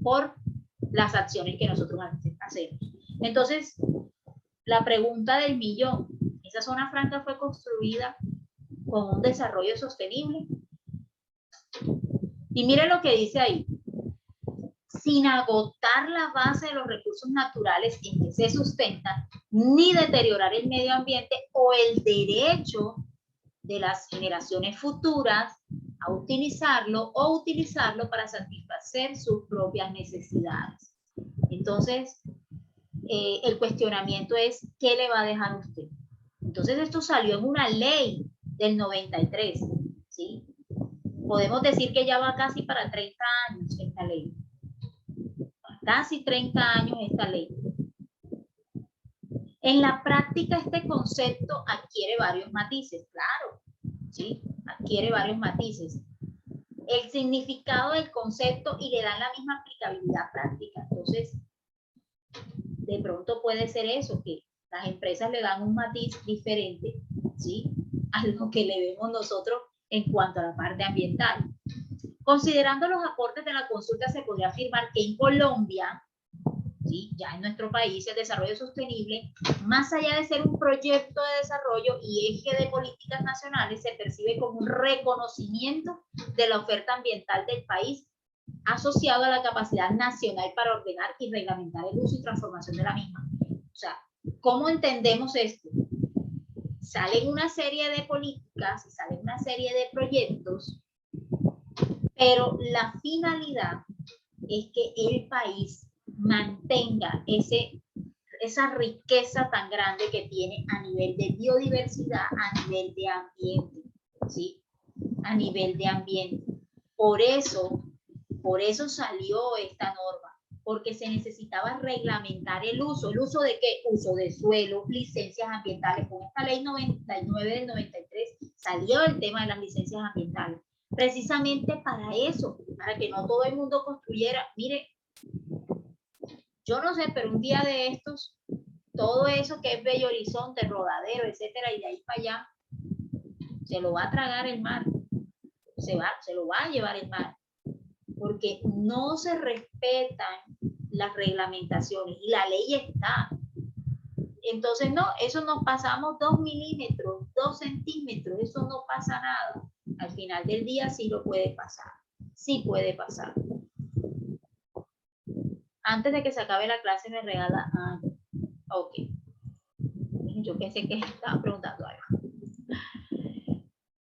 por las acciones que nosotros hacemos. Entonces, la pregunta del millón, ¿esa zona franca fue construida con un desarrollo sostenible? Y miren lo que dice ahí: sin agotar la base de los recursos naturales en que se sustentan, ni deteriorar el medio ambiente o el derecho de las generaciones futuras a utilizarlo o utilizarlo para satisfacer sus propias necesidades. Entonces, el cuestionamiento es, ¿qué le va a dejar usted? Entonces, esto salió en una ley del 93, ¿sí? Podemos decir que ya va casi para 30 años esta ley. Casi 30 años esta ley. En la práctica este concepto adquiere varios matices, claro, ¿sí? Adquiere varios matices. El significado del concepto y le dan la misma aplicabilidad práctica. Entonces, de pronto puede ser eso, que las empresas le dan un matiz diferente, ¿sí? A lo que le vemos nosotros en cuanto a la parte ambiental. Considerando los aportes de la consulta, se podría afirmar que en Colombia, ¿sí? Ya en nuestro país, el desarrollo sostenible, más allá de ser un proyecto de desarrollo y eje de políticas nacionales, se percibe como un reconocimiento de la oferta ambiental del país asociado a la capacidad nacional para ordenar y reglamentar el uso y transformación de la misma. O sea, ¿cómo entendemos esto? Salen una serie de políticas, salen una serie de proyectos, pero la finalidad es que el país mantenga esa riqueza tan grande que tiene a nivel de biodiversidad, a nivel de ambiente, ¿sí? A nivel de ambiente. Por eso salió esta norma, porque se necesitaba reglamentar el uso. ¿El uso de qué? Uso de suelo, licencias ambientales. Con esta ley 99 del 93 salió el tema de las licencias ambientales. Precisamente para eso, para que no todo el mundo construyera. Mire, yo no sé, pero un día de estos, todo eso que es Bello Horizonte, Rodadero, etcétera, y de ahí para allá, se lo va a tragar el mar. Se lo va a llevar el mar. Porque no se respetan las reglamentaciones y la ley está. Entonces, no, eso nos pasamos 2 milímetros, 2 centímetros, eso no pasa nada. Al final del día sí lo puede pasar. Sí puede pasar. Antes de que se acabe la clase me regala... ok. Yo pensé que estaba preguntando algo.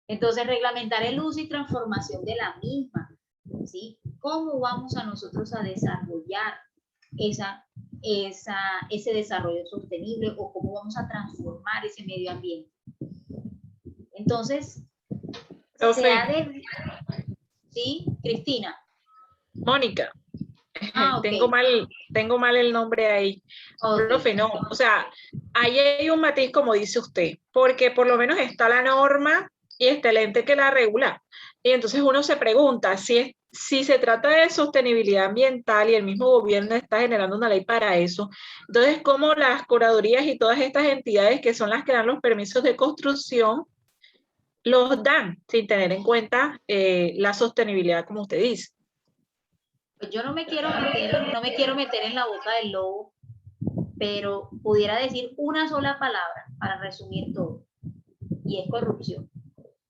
Entonces, reglamentar el uso y transformación de la misma, ¿sí? ¿Cómo vamos a nosotros a desarrollar ese desarrollo sostenible o cómo vamos a transformar ese medio ambiente? Entonces, ¿sí, Cristina?
Mónica,
okay.
tengo mal el nombre ahí. Okay. Profe, no, o sea, ahí hay un matiz como dice usted, porque por lo menos está la norma y está el ente que la regula. Y entonces uno se pregunta si se trata de sostenibilidad ambiental y el mismo gobierno está generando una ley para eso, entonces cómo las curadurías y todas estas entidades que son las que dan los permisos de construcción los dan sin tener en cuenta la sostenibilidad, como usted dice.
Pues yo no me quiero meter en la boca del lobo, pero pudiera decir una sola palabra para resumir todo, y es corrupción.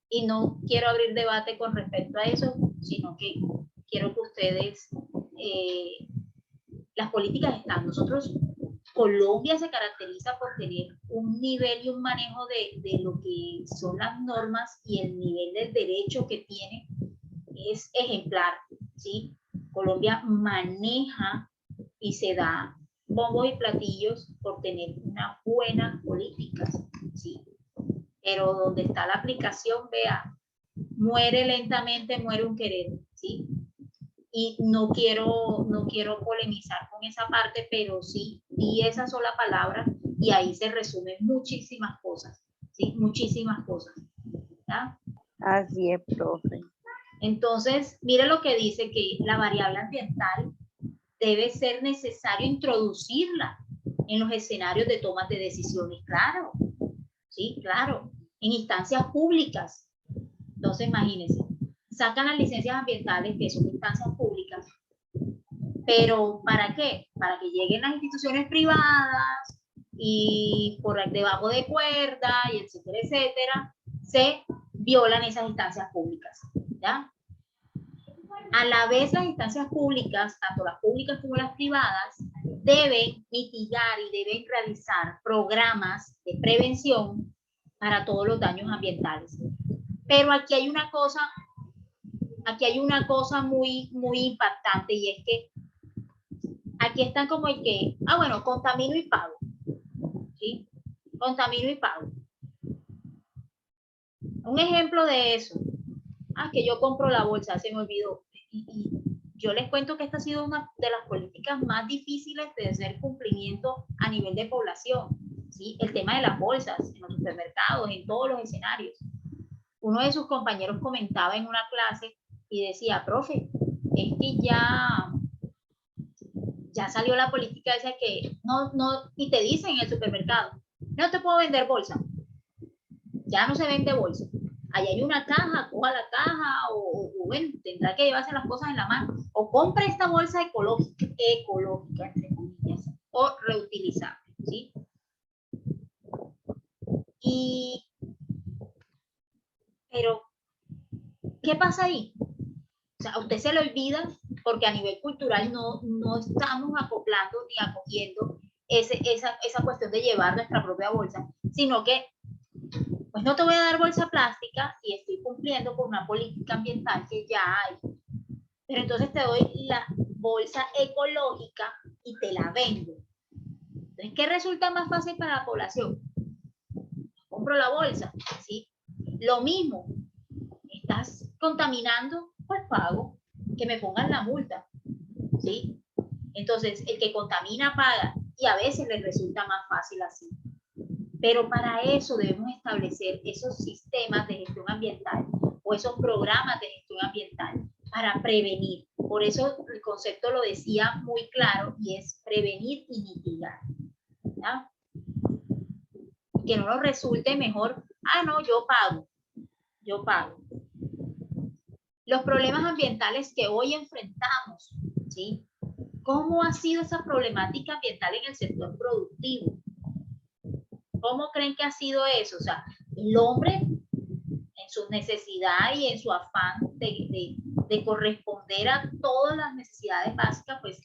Y no quiero abrir debate con respecto a eso, sino que quiero que ustedes, las políticas están. Nosotros, Colombia se caracteriza por tener un nivel y un manejo de lo que son las normas, y el nivel del derecho que tiene es ejemplar, ¿sí? Colombia maneja y se da bombos y platillos por tener una buena política, ¿sí? Pero donde está la aplicación, vea, muere lentamente, muere un querer, ¿sí? Y no quiero polemizar con esa parte, pero sí di esa sola palabra y ahí se resumen muchísimas cosas, ¿sí? Muchísimas cosas, ¿ya?
Así es, profe.
Entonces, mire lo que dice, que la variable ambiental debe ser necesario introducirla en los escenarios de toma de decisiones, claro, sí, claro, en instancias públicas. Entonces, imagínense, sacan las licencias ambientales, que son instancias públicas, pero ¿para qué? Para que lleguen las instituciones privadas y por debajo de cuerda y etcétera, etcétera, se violan esas instancias públicas, ¿ya? A la vez, las instancias públicas, tanto las públicas como las privadas, deben mitigar y deben realizar programas de prevención para todos los daños ambientales. Pero aquí hay una cosa aquí hay una cosa muy impactante, y es que aquí están como el que, bueno, contamino y pago, ¿sí? Contamino y pago. Un ejemplo de eso, que yo compro la bolsa, se me olvidó, y yo les cuento que esta ha sido una de las políticas más difíciles de hacer cumplimiento a nivel de población, ¿sí? El tema de las bolsas en los supermercados, en todos los escenarios. Uno de sus compañeros comentaba en una clase y decía, profe, es que ya salió la política esa que y te dicen en el supermercado, no te puedo vender bolsa, ya no se vende bolsa, ahí hay una caja, coja la caja, o bueno, tendrá que llevarse las cosas en la mano, o compre esta bolsa ecológica entre comillas, o reutilizable, ¿sí? Pero, ¿qué pasa ahí? O sea, a usted se le olvida porque a nivel cultural no estamos acoplando ni acogiendo esa cuestión de llevar nuestra propia bolsa, sino que, pues no te voy a dar bolsa plástica y estoy cumpliendo con una política ambiental que ya hay, pero entonces te doy la bolsa ecológica y te la vendo. Entonces, ¿qué resulta más fácil para la población? Compro la bolsa, ¿sí? Lo mismo, estás contaminando, pues pago, que me pongan la multa, ¿sí? Entonces, el que contamina paga, y a veces les resulta más fácil así. Pero para eso debemos establecer esos sistemas de gestión ambiental o esos programas de gestión ambiental para prevenir. Por eso el concepto lo decía muy claro, y es prevenir y mitigar, ¿ya? Que no nos resulte mejor, no, yo pago. Los problemas ambientales que hoy enfrentamos, ¿sí? ¿Cómo ha sido esa problemática ambiental en el sector productivo? ¿Cómo creen que ha sido eso? O sea, el hombre en su necesidad y en su afán de corresponder a todas las necesidades básicas, pues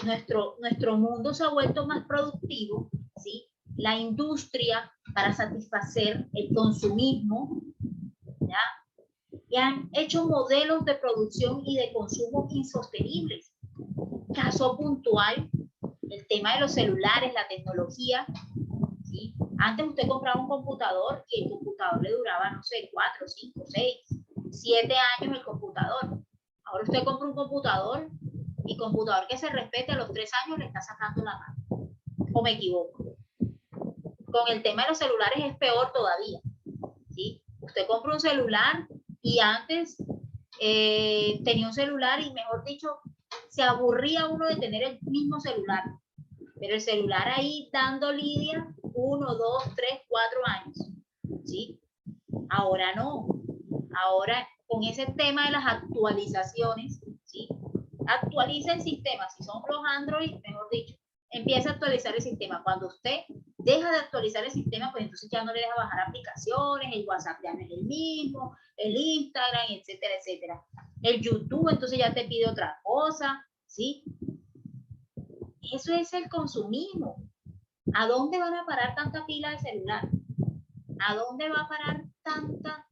nuestro mundo se ha vuelto más productivo, ¿sí? La industria para satisfacer el consumismo, ¿ya? Y han hecho modelos de producción y de consumo insostenibles. Caso puntual, el tema de los celulares, la tecnología, ¿sí? Antes usted compraba un computador y el computador le duraba, no sé, 4, 5, 6, 7 años el computador. Ahora usted compra un computador y computador que se respete a los 3 años le está sacando la mano. ¿O me equivoco? Con el tema de los celulares es peor todavía, ¿sí? Usted compra un celular y antes tenía un celular y, mejor dicho, se aburría uno de tener el mismo celular. Pero el celular ahí dando lidia 1, 2, 3, 4 años, ¿sí? Ahora no. Ahora, con ese tema de las actualizaciones, ¿sí? Actualiza el sistema. Si son los Android, mejor dicho, empieza a actualizar el sistema. Cuando usted deja de actualizar el sistema, pues entonces ya no le deja bajar aplicaciones, el WhatsApp ya no es el mismo, el Instagram, etcétera, etcétera. El YouTube, entonces ya te pide otra cosa, ¿sí? Eso es el consumismo. ¿A dónde van a parar tanta pila de celular? ¿A dónde va a parar tanta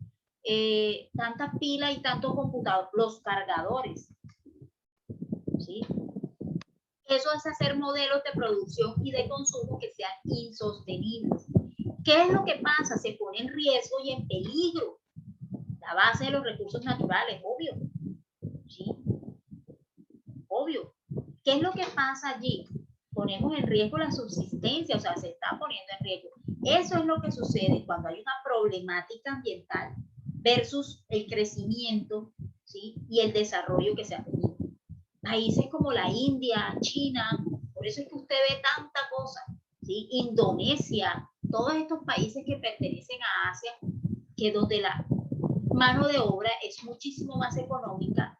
pila y tanto computador? Los cargadores, ¿sí? Eso es hacer modelos de producción y de consumo que sean insostenibles. ¿Qué es lo que pasa? Se pone en riesgo y en peligro la base de los recursos naturales, obvio, ¿sí? Obvio. ¿Qué es lo que pasa allí? Ponemos en riesgo la subsistencia, o sea, se está poniendo en riesgo. Eso es lo que sucede cuando hay una problemática ambiental versus el crecimiento, ¿sí? Y el desarrollo que se ha tenido. Países como la India, China, por eso es que usted ve tanta cosa, ¿sí? Indonesia, todos estos países que pertenecen a Asia, que donde la mano de obra es muchísimo más económica.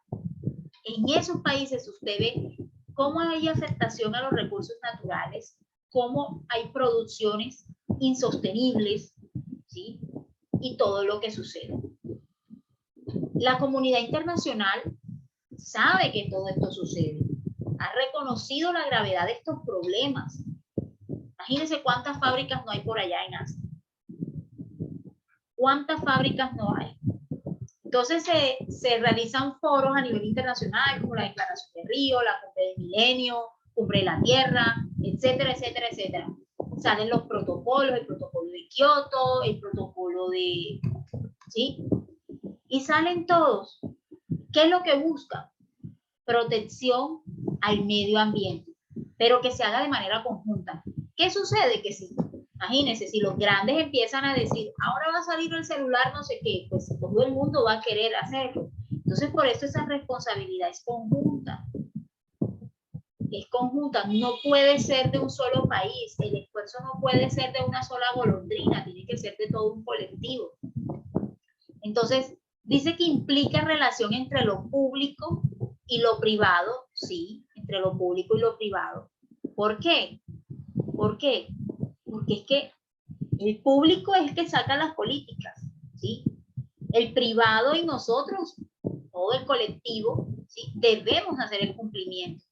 En esos países usted ve cómo hay afectación a los recursos naturales, cómo hay producciones insostenibles, ¿sí? Y todo lo que sucede. La comunidad internacional sabe que todo esto sucede, ha reconocido la gravedad de estos problemas. Imagínense cuántas fábricas no hay por allá en Asia. ¿Cuántas fábricas no hay? Entonces se realizan foros a nivel internacional, como la Declaración de Río, la Cumbre del Milenio, Cumbre de la Tierra, etcétera, etcétera, etcétera. Salen los protocolos, el protocolo de Kioto, el protocolo de... ¿sí? Y salen todos. ¿Qué es lo que buscan? Protección al medio ambiente, pero que se haga de manera conjunta. ¿Qué sucede? Que si, imagínense, si los grandes empiezan a decir, ahora va a salir el celular, no sé qué, pues todo el mundo va a querer hacerlo. Entonces, por eso esa responsabilidad es conjunta. Es conjunta, no puede ser de un solo país, el esfuerzo no puede ser de una sola golondrina, tiene que ser de todo un colectivo. Entonces, dice que implica relación entre lo público y lo privado, sí, entre lo público y lo privado. ¿Por qué? ¿Por qué? Porque es que el público es el que saca las políticas, ¿sí? El privado y nosotros, todo el colectivo, ¿sí? Debemos hacer el cumplimiento.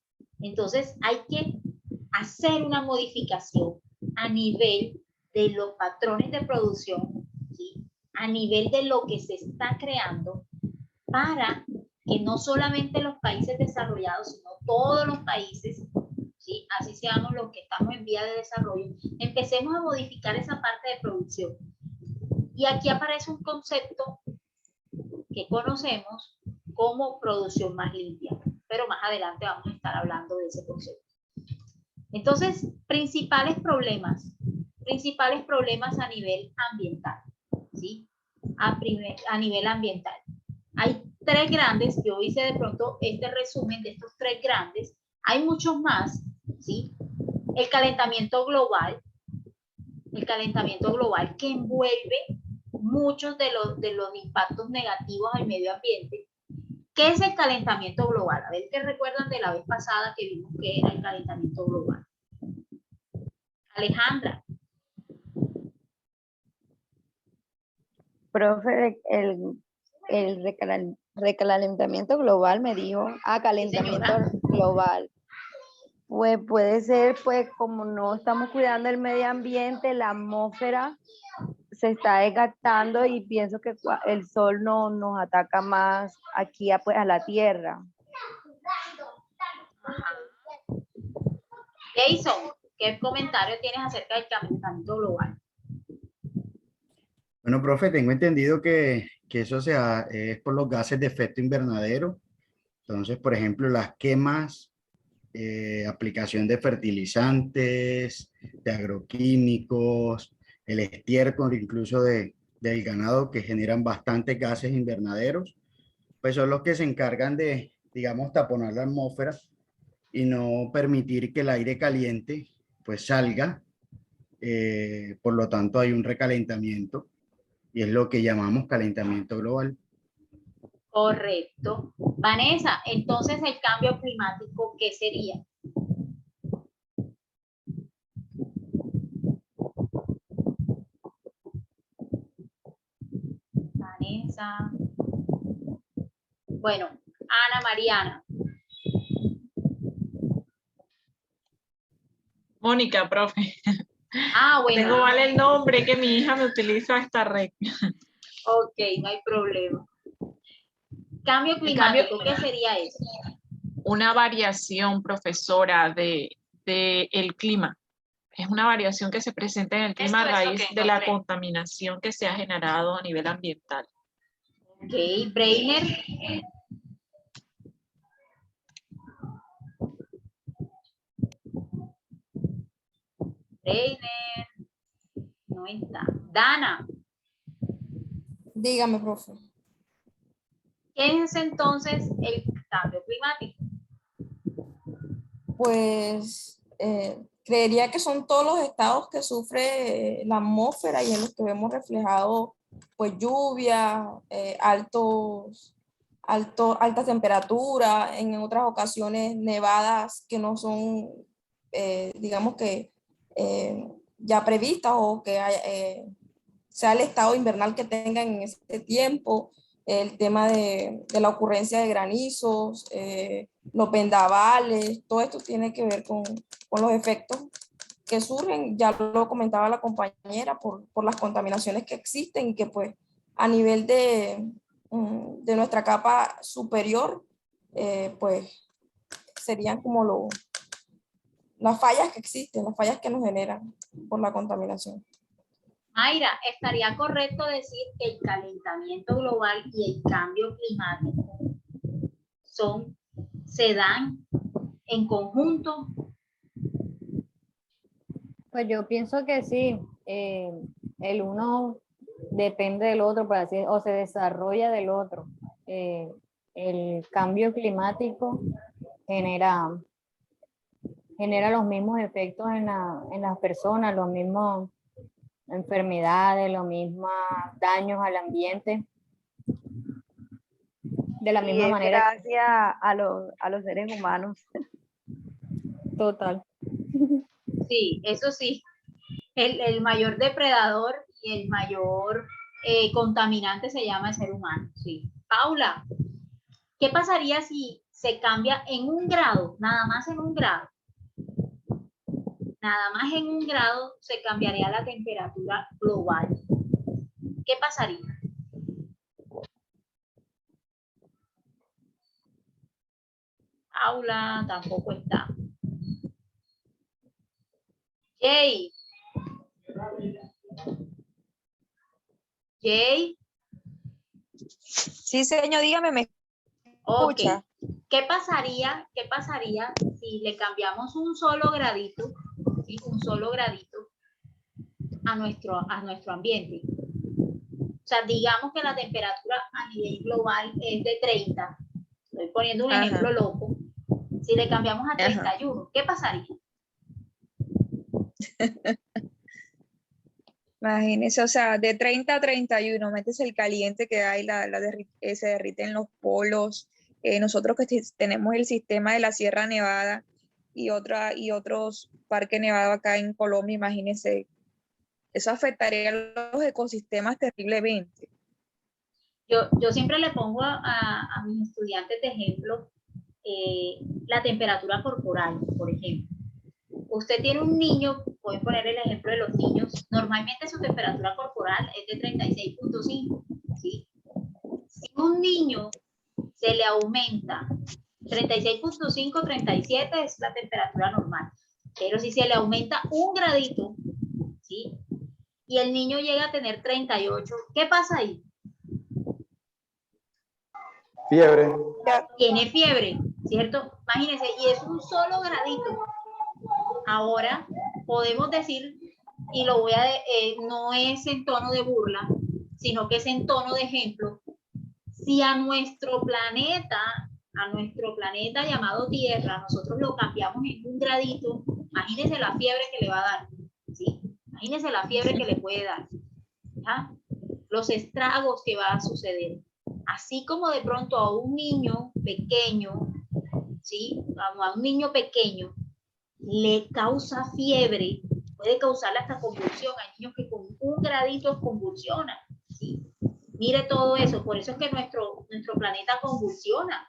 Entonces hay que hacer una modificación a nivel de los patrones de producción, ¿sí? A nivel de lo que se está creando para que no solamente los países desarrollados, sino todos los países, ¿sí? Así seamos los que estamos en vía de desarrollo, empecemos a modificar esa parte de producción. Y aquí aparece un concepto que conocemos como producción más limpia, pero más adelante vamos a estar hablando de ese concepto. Entonces, principales problemas a nivel ambiental, ¿sí? A nivel ambiental. Hay tres grandes, yo hice de pronto este resumen de estos tres grandes, hay muchos más, ¿sí? El calentamiento global que envuelve muchos de los impactos negativos al medio ambiente. ¿Qué es el calentamiento global? A ver qué recuerdan de la vez pasada que vimos que era el calentamiento global. Alejandra.
Profe, el recalentamiento global me dijo, calentamiento global. Pues puede ser, pues como no estamos cuidando el medio ambiente, la atmósfera se está desgastando y pienso que el sol no nos ataca más aquí pues, a la tierra.
Jason, ¿qué comentario tienes acerca del calentamiento global?
Bueno, profe, tengo entendido que eso es por los gases de efecto invernadero. Entonces, por ejemplo, las quemas, aplicación de fertilizantes, de agroquímicos, el estiércol incluso del ganado que generan bastantes gases invernaderos, pues son los que se encargan de, digamos, taponar la atmósfera y no permitir que el aire caliente pues salga. Por lo tanto, hay un recalentamiento y es lo que llamamos calentamiento global.
Correcto. Vanessa, entonces el cambio climático, ¿qué sería? Vanessa. Bueno, Ana Mariana.
Mónica, profe.
Bueno.
Tengo mal el nombre que mi hija me utiliza esta red.
Ok, no hay problema. Cambio climático, ¿qué sería eso?
Una variación, profesora, de el clima. Es una variación que se presenta en el clima a raíz de la contaminación que se ha generado a nivel ambiental.
Ok, Breiner. Breiner. No está. Dana.
Dígame, profe.
¿Qué es entonces el cambio climático?
Pues creería que son todos los estados que sufre la atmósfera y en los que vemos reflejado pues lluvia, altas temperaturas, en otras ocasiones nevadas que no son, digamos que ya previstas o que sea el estado invernal que tengan en ese tiempo. El tema de la ocurrencia de granizos, los vendavales, todo esto tiene que ver con los efectos que surgen, ya lo comentaba la compañera, por las contaminaciones que existen y que pues a nivel de de nuestra capa superior, pues serían como las fallas que existen, las fallas que nos generan por la contaminación.
Mayra, ¿estaría correcto decir que el calentamiento global y el cambio climático se dan en conjunto?
Pues yo pienso que sí, el uno depende del otro, por así, o se desarrolla del otro. El cambio climático genera los mismos efectos en las personas, los mismos enfermedades, los mismos daños al ambiente. De la misma manera.
Gracias a los seres humanos.
Total.
Sí, eso sí. El mayor depredador y el mayor contaminante se llama el ser humano. Sí. Paula, ¿qué pasaría si se cambia en 1 grado, nada más en 1 grado? Nada más en 1 grado se cambiaría la temperatura global. ¿Qué pasaría? Paula tampoco está. Jay. Jay.
Sí, señor, dígame, ¿me escucha?
Okay. ¿Qué pasaría si le cambiamos un solo gradito, ¿sí? Un solo gradito a nuestro ambiente? O sea, digamos que la temperatura a nivel global es de 30. Estoy poniendo un ejemplo loco. Si le cambiamos a 31, ¿qué pasaría?
Imagínese, o sea, de 30 a 31, metes el caliente que hay, se derriten los polos. Nosotros que tenemos el sistema de la Sierra Nevada y otros parques nevados acá en Colombia, imagínense, eso afectaría a los ecosistemas terriblemente.
Yo siempre le pongo a mis estudiantes de ejemplo la temperatura corporal, por ejemplo. Usted tiene un niño, voy a poner el ejemplo de los niños, normalmente su temperatura corporal es de 36.5, ¿sí? Si un niño se le aumenta 36.5, 37 es la temperatura normal, pero si se le aumenta 1 gradito, ¿sí? Y el niño llega a tener 38, ¿qué pasa ahí?
Fiebre.
Tiene fiebre, ¿cierto? Imagínense, y es un solo gradito. Ahora podemos decir, y lo voy a, no es en tono de burla, sino que es en tono de ejemplo, si a nuestro planeta llamado Tierra, nosotros lo cambiamos en 1 gradito, imagínense la fiebre que le va a dar, ¿sí? Imagínense la fiebre que le puede dar, ¿ya? Los estragos que va a suceder. Así como de pronto a un niño pequeño, ¿sí? A un niño pequeño le causa fiebre, puede causarle hasta convulsión. Hay niños que con 1 gradito convulsionan, ¿sí? Mire todo eso, por eso es que nuestro planeta convulsiona,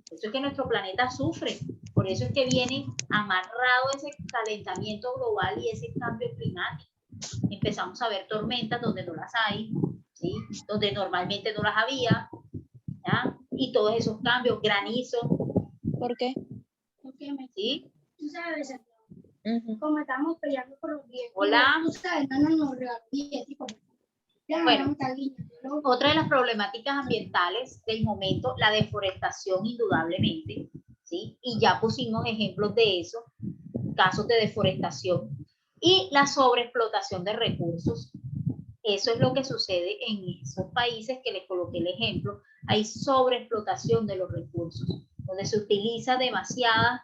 por eso es que nuestro planeta sufre, por eso es que viene amarrado ese calentamiento global y ese cambio climático. Empezamos a ver tormentas donde no las hay, ¿sí? Donde normalmente no las había, ¿ya? Y todos esos cambios, granizo.
¿Por qué?
¿Sí?
Tú sabes, como estamos peleando por los vientos.
Hola.
Tú sabes, no nos regaló billetes.
Bueno, otra de las problemáticas ambientales del momento, la deforestación indudablemente, ¿sí? Y ya pusimos ejemplos de eso, casos de deforestación y la sobreexplotación de recursos. Eso es lo que sucede en esos países que les coloqué el ejemplo. Hay sobreexplotación de los recursos, donde se utiliza demasiado,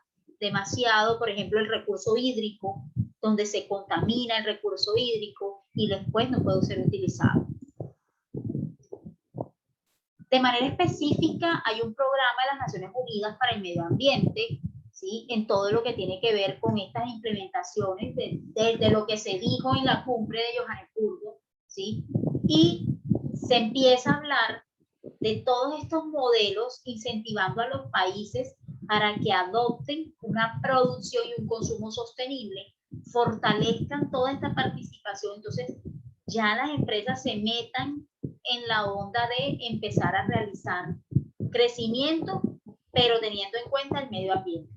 por ejemplo, el recurso hídrico, donde se contamina el recurso hídrico y después no puede ser utilizado. De manera específica, hay un programa de las Naciones Unidas para el Medio Ambiente, ¿sí? En todo lo que tiene que ver con estas implementaciones, desde lo que se dijo en la cumbre de Johannesburgo, ¿sí? Y se empieza a hablar de todos estos modelos incentivando a los países para que adopten una producción y un consumo sostenible, fortalezcan toda esta participación. Entonces, ya las empresas se metan en la onda de empezar a realizar crecimiento, pero teniendo en cuenta el medio ambiente.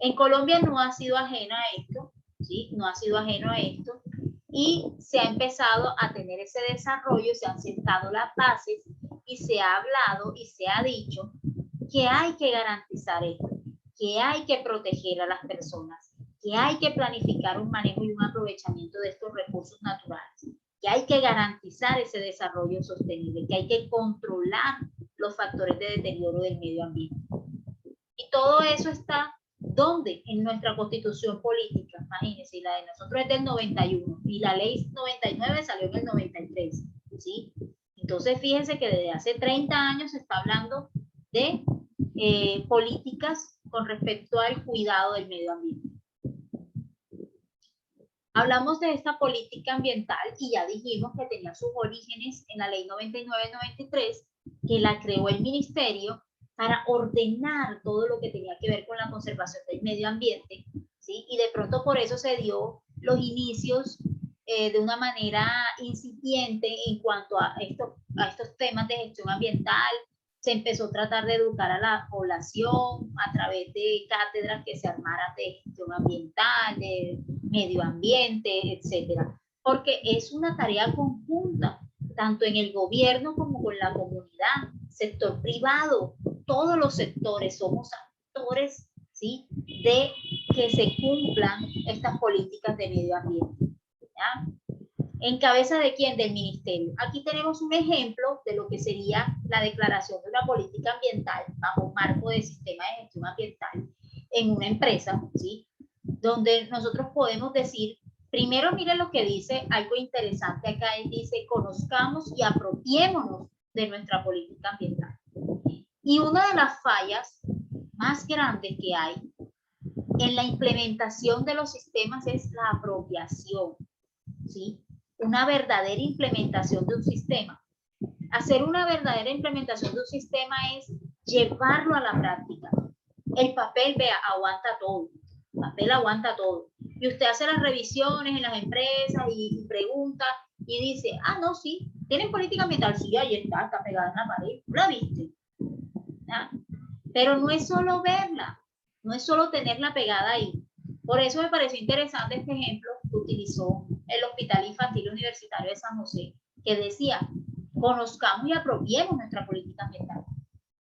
En Colombia no ha sido ajena a esto, ¿sí? No ha sido ajeno a esto, y se ha empezado a tener ese desarrollo, se han sentado las bases y se ha hablado y se ha dicho que hay que garantizar esto, que hay que proteger a las personas, que hay que planificar un manejo y un aprovechamiento de estos recursos naturales, que hay que garantizar ese desarrollo sostenible, que hay que controlar los factores de deterioro del medio ambiente. Y todo eso está, ¿dónde? En nuestra constitución política. Imagínense, la de nosotros es del 91 y la ley 99 salió en el 93, ¿sí? Entonces, fíjense que desde hace 30 años se está hablando de políticas con respecto al cuidado del medio ambiente. Hablamos de esta política ambiental y ya dijimos que tenía sus orígenes en la ley 99-93, que la creó el ministerio para ordenar todo lo que tenía que ver con la conservación del medio ambiente, ¿sí? Y de pronto por eso se dio los inicios de una manera incipiente en cuanto a estos temas de gestión ambiental. Se empezó a tratar de educar a la población a través de cátedras que se armaran de gestión ambiental, de medio ambiente, etcétera, porque es una tarea conjunta, tanto en el gobierno como con la comunidad, sector privado, todos los sectores somos actores, ¿sí?, de que se cumplan estas políticas de medio ambiente, ¿ya? ¿En cabeza de quién? Del ministerio. Aquí tenemos un ejemplo de lo que sería la declaración de una política ambiental bajo un marco de sistema de gestión ambiental en una empresa, ¿sí?, donde nosotros podemos decir, primero miren lo que dice, algo interesante acá, él dice, conozcamos y apropiémonos de nuestra política ambiental. Y una de las fallas más grandes que hay en la implementación de los sistemas es la apropiación, ¿sí? Una verdadera implementación de un sistema. Hacer una verdadera implementación de un sistema es llevarlo a la práctica. El papel, vea, aguanta todo. El papel aguanta todo. Y usted hace las revisiones en las empresas y pregunta y dice, ah, no, sí, ¿tienen política ambiental? Sí, ahí está pegada en la pared. ¿La viste? ¿Ya? Pero no es solo verla, no es solo tenerla pegada ahí. Por eso me pareció interesante este ejemplo que utilizó el Hospital Infantil Universitario de San José, que decía, conozcamos y apropiemos nuestra política ambiental.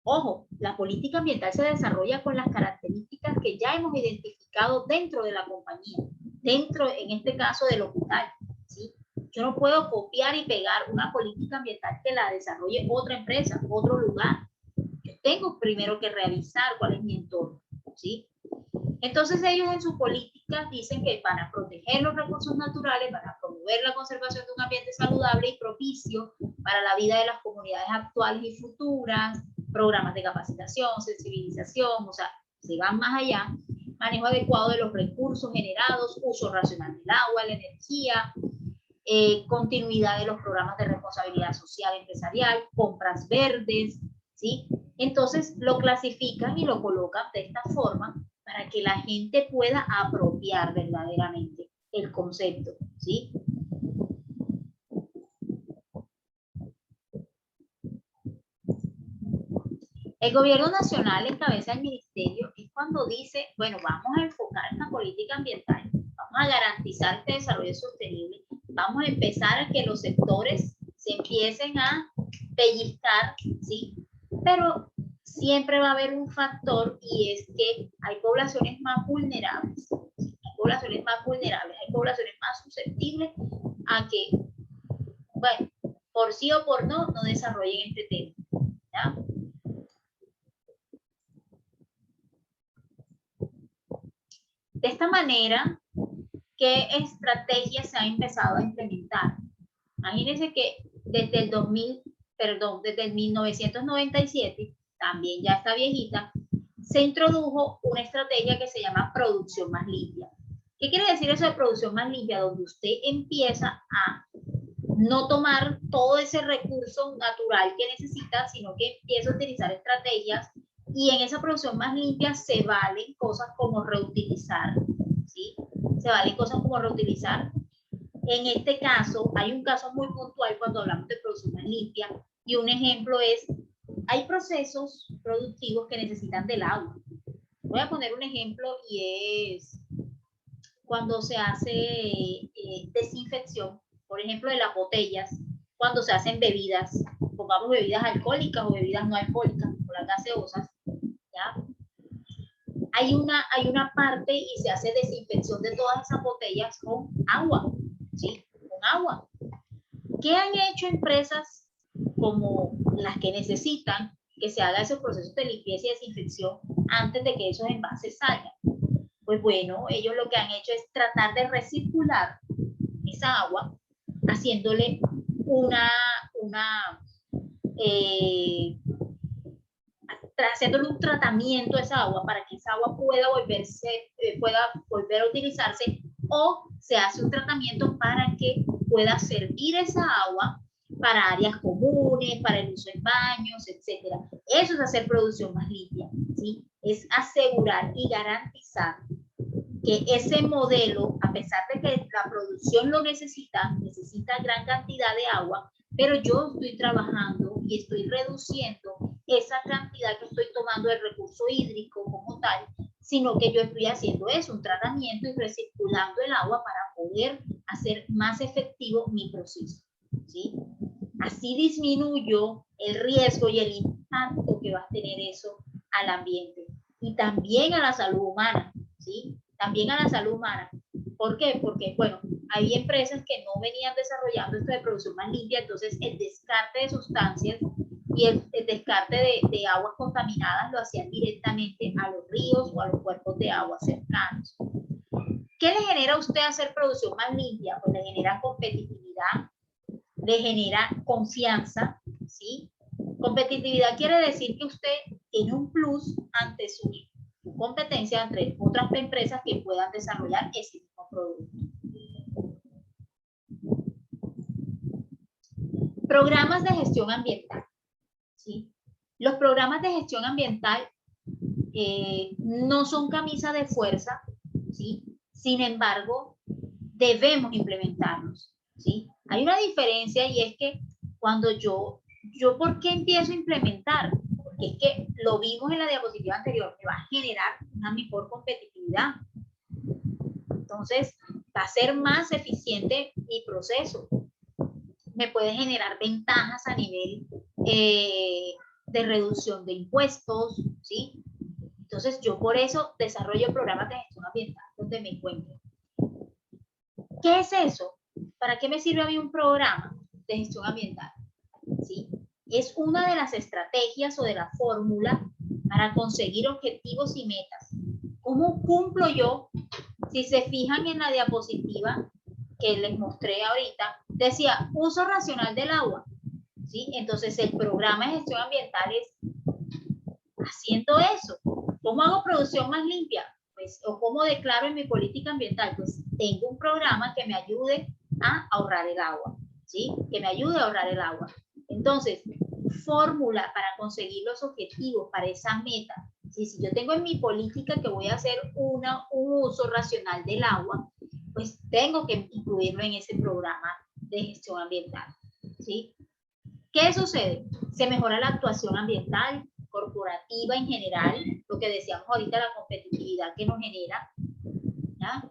Ojo, la política ambiental se desarrolla con las características que ya hemos identificado dentro de la compañía, dentro, en este caso, del hospital, ¿sí? Yo no puedo copiar y pegar una política ambiental que la desarrolle otra empresa, otro lugar. Yo tengo primero que revisar cuál es mi entorno, ¿sí? Entonces ellos en su política dicen que para proteger los recursos naturales, para promover la conservación de un ambiente saludable y propicio para la vida de las comunidades actuales y futuras, programas de capacitación, sensibilización, o sea, se van más allá, manejo adecuado de los recursos generados, uso racional del agua, la energía, continuidad de los programas de responsabilidad social empresarial, compras verdes, ¿sí? Entonces lo clasifican y lo colocan de esta forma para que la gente pueda apropiar verdaderamente el concepto, ¿sí? El gobierno nacional en cabeza del ministerio es cuando dice, bueno, vamos a enfocar esta política ambiental, vamos a garantizar este desarrollo sostenible, vamos a empezar a que los sectores se empiecen a pellizcar, ¿sí? Pero siempre va a haber un factor y es que hay poblaciones más vulnerables, hay poblaciones más vulnerables, hay poblaciones más susceptibles a que, bueno, por sí o por no desarrollen este tema, ¿ya? De esta manera, ¿qué estrategias se han empezado a implementar? Imagínense que desde el 1997, también ya está viejita, se introdujo una estrategia que se llama producción más limpia. ¿Qué quiere decir eso de producción más limpia? Donde usted empieza a no tomar todo ese recurso natural que necesita, sino que empieza a utilizar estrategias, y en esa producción más limpia se valen cosas como reutilizar, ¿sí? Se valen cosas como reutilizar En este caso, hay un caso muy puntual cuando hablamos de producción más limpia, y un ejemplo es, hay procesos productivos que necesitan del agua. Voy a poner un ejemplo y es cuando se hace desinfección, por ejemplo, de las botellas, cuando se hacen bebidas, pongamos bebidas alcohólicas o bebidas no alcohólicas, como las gaseosas, ¿ya? Hay una parte y se hace desinfección de todas esas botellas con agua, ¿sí? Con agua. ¿Qué han hecho empresas como las que necesitan que se haga esos procesos de limpieza y desinfección antes de que esos envases salgan? Pues bueno, ellos lo que han hecho es tratar de recircular esa agua, haciéndole haciéndole un tratamiento a esa agua para que esa agua pueda volver a utilizarse, o se hace un tratamiento para que pueda servir esa agua para áreas comunes, para el uso en baños, etcétera. Eso es hacer producción más limpia, ¿sí? Es asegurar y garantizar que ese modelo, a pesar de que la producción lo necesita gran cantidad de agua, pero yo estoy trabajando y estoy reduciendo esa cantidad que estoy tomando del recurso hídrico como tal, sino que yo estoy haciendo eso, un tratamiento y recirculando el agua para poder hacer más efectivo mi proceso, ¿sí? Así disminuyo el riesgo y el impacto que va a tener eso al ambiente y también a la salud humana, ¿sí? También a la salud humana. ¿Por qué? Porque, bueno, hay empresas que no venían desarrollando esto de producción más limpia, entonces el descarte de sustancias y el descarte de aguas contaminadas lo hacían directamente a los ríos o a los cuerpos de agua cercanos. ¿Qué le genera a usted hacer producción más limpia? Pues le genera competitividad, le genera confianza, ¿sí? Competitividad quiere decir que usted tiene un plus ante su competencia entre otras empresas que puedan desarrollar ese mismo producto. Programas de gestión ambiental, ¿sí? Los programas de gestión ambiental no son camisa de fuerza, ¿sí? Sin embargo, debemos implementarlos, ¿sí? Hay una diferencia y es que cuando yo ¿por qué empiezo a implementar? Porque es que lo vimos en la diapositiva anterior, me va a generar una mejor competitividad. Entonces, va a ser más eficiente mi proceso. Me puede generar ventajas a nivel de reducción de impuestos, ¿sí? Entonces, yo por eso desarrollo programas de gestión ambiental donde me encuentro. ¿Qué es eso? ¿Para qué me sirve a mí un programa de gestión ambiental? ¿Sí? Es una de las estrategias o de la fórmula para conseguir objetivos y metas. ¿Cómo cumplo yo? Si se fijan en la diapositiva que les mostré ahorita, decía uso racional del agua, ¿sí? Entonces el programa de gestión ambiental es haciendo eso. ¿Cómo hago producción más limpia? Pues, o cómo declaro en mi política ambiental, pues tengo un programa que me ayude a ahorrar el agua, ¿sí? Que me ayude a ahorrar el agua. Entonces, fórmula para conseguir los objetivos, para esa meta. ¿Sí? Si yo tengo en mi política que voy a hacer un uso racional del agua, pues tengo que incluirlo en ese programa de gestión ambiental, ¿sí? ¿Qué sucede? Se mejora la actuación ambiental, corporativa en general, lo que decíamos ahorita, la competitividad que nos genera, ¿ya?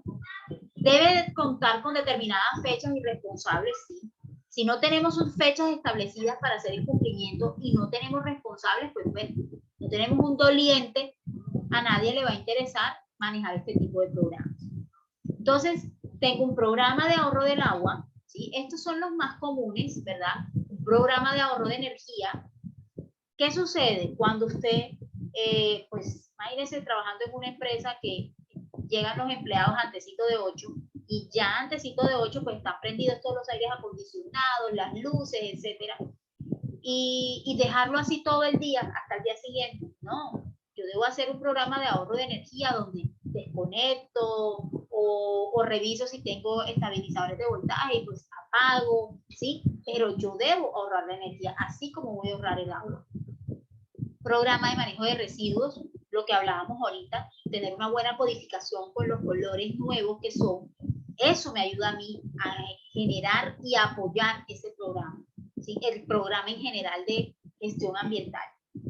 Debe contar con determinadas fechas y responsables, sí. Si no tenemos sus fechas establecidas para hacer el cumplimiento y no tenemos responsables, pues bueno, no tenemos un doliente, a nadie le va a interesar manejar este tipo de programas. Entonces, tengo un programa de ahorro del agua, ¿sí? Estos son los más comunes, ¿verdad? Un programa de ahorro de energía. ¿Qué sucede cuando usted, pues, imagínese trabajando en una empresa que llegan los empleados antesito de 8 y ya antesito de 8 pues están prendidos todos los aires acondicionados, las luces, etcétera, y dejarlo así todo el día hasta el día siguiente? No, yo debo hacer un programa de ahorro de energía donde desconecto o reviso si tengo estabilizadores de voltaje, pues apago, ¿sí? Pero yo debo ahorrar la energía, así como voy a ahorrar el agua. Programa de manejo de residuos, lo que hablábamos ahorita, tener una buena codificación con los colores nuevos que son Eso me ayuda a mí a generar y apoyar ese programa, ¿sí? El programa en general de gestión ambiental,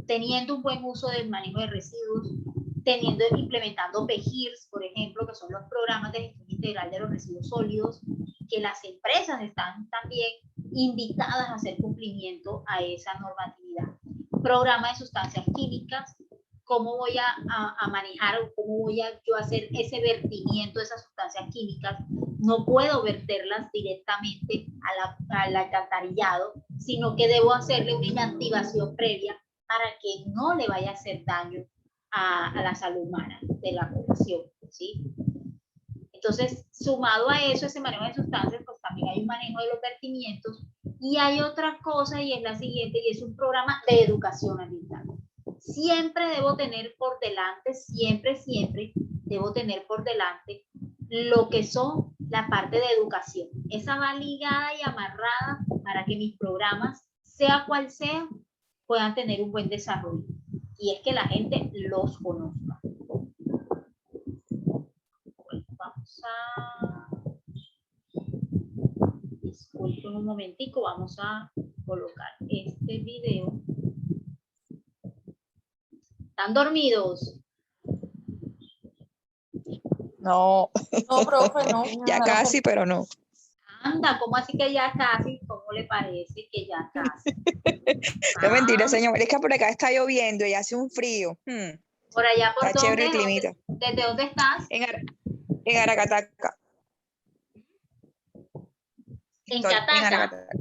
teniendo un buen uso del manejo de residuos, implementando PGIRS, por ejemplo, que son los programas de gestión integral de los residuos sólidos, que las empresas están también invitadas a hacer cumplimiento a esa normatividad. Programa de sustancias químicas, cómo voy a manejar o cómo voy yo a hacer ese vertimiento de esas sustancias químicas. No puedo verterlas directamente al alcantarillado, sino que debo hacerle una inactivación previa para que no le vaya a hacer daño a la salud humana de la población, ¿sí? Entonces, sumado a eso, ese manejo de sustancias, pues también hay un manejo de los vertimientos y hay otra cosa y es la siguiente, y es un programa de educación ambiental. Siempre debo tener por delante, siempre debo tener por delante lo que son la parte de educación. Esa va ligada y amarrada para que mis programas, sea cual sea, puedan tener un buen desarrollo. Y es que la gente los conozca. Bueno, vamos a... Disculpen un momentico, vamos a colocar este video. ¿Están dormidos?
No.
No, profe, no.
Ya casi, pero no.
Anda, ¿cómo así que ya casi? ¿Cómo le parece que ya casi?
No, mentira, señor. Es que por acá está lloviendo y hace un frío.
Por allá, ¿por
está
dónde?
Chévere el climita.
¿Desde dónde estás?
En Aracataca.
¿En
Estoy
Cataca?
en Aracataca.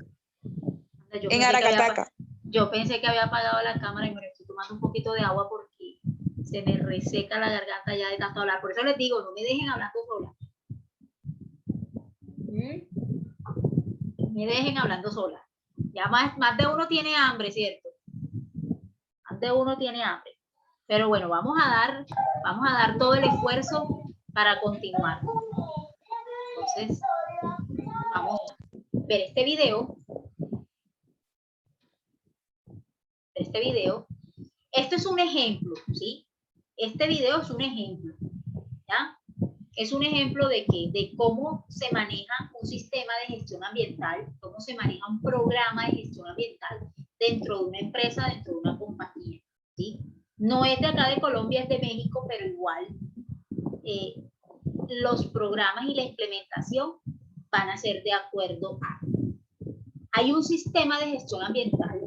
Yo
En
pensé que
Aracataca.
yo pensé que había apagado la cámara y me estoy tomando un poquito de agua porque se me reseca la garganta ya de tanto hablar. Por eso les digo, no me dejen hablando sola. Me dejen hablando sola. Ya más de uno tiene hambre, ¿cierto? Más de uno tiene hambre. Pero bueno, vamos a dar todo el esfuerzo para continuar. Entonces, vamos a ver este video. Esto es un ejemplo, ¿sí? Este video es un ejemplo, ¿ya? Es un ejemplo de cómo se maneja un sistema de gestión ambiental, cómo se maneja un programa de gestión ambiental dentro de una empresa, dentro de una compañía, ¿sí? No es de acá de Colombia, es de México, pero igual los programas y la implementación van a ser de acuerdo a... Hay un sistema de gestión ambiental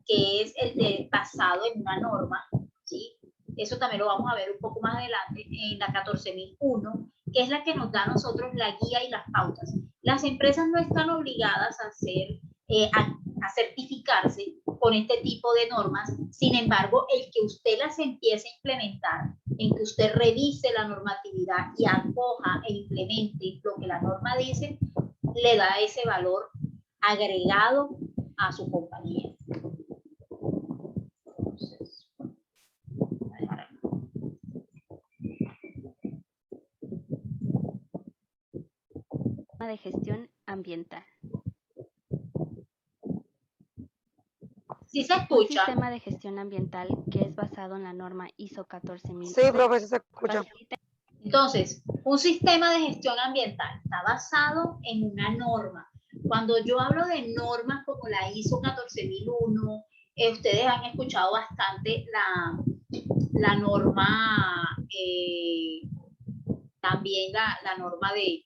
que es el basado en una norma, ¿sí? Eso también lo vamos a ver un poco más adelante en la 14001, que es la que nos da a nosotros la guía y las pautas. Las empresas no están obligadas a a certificarse con este tipo de normas. Sin embargo, el que usted las empiece a implementar, en que usted revise la normatividad y acoja e implemente lo que la norma dice, le da ese valor agregado a su compañía.
De gestión ambiental.
¿Sí se escucha?
Un sistema de gestión ambiental que es basado en la norma ISO 14000.
Sí, profe, se escucha.
Entonces, un sistema de gestión ambiental está basado en una norma. Cuando yo hablo de normas como la ISO 14001, ustedes han escuchado bastante la norma, también la norma de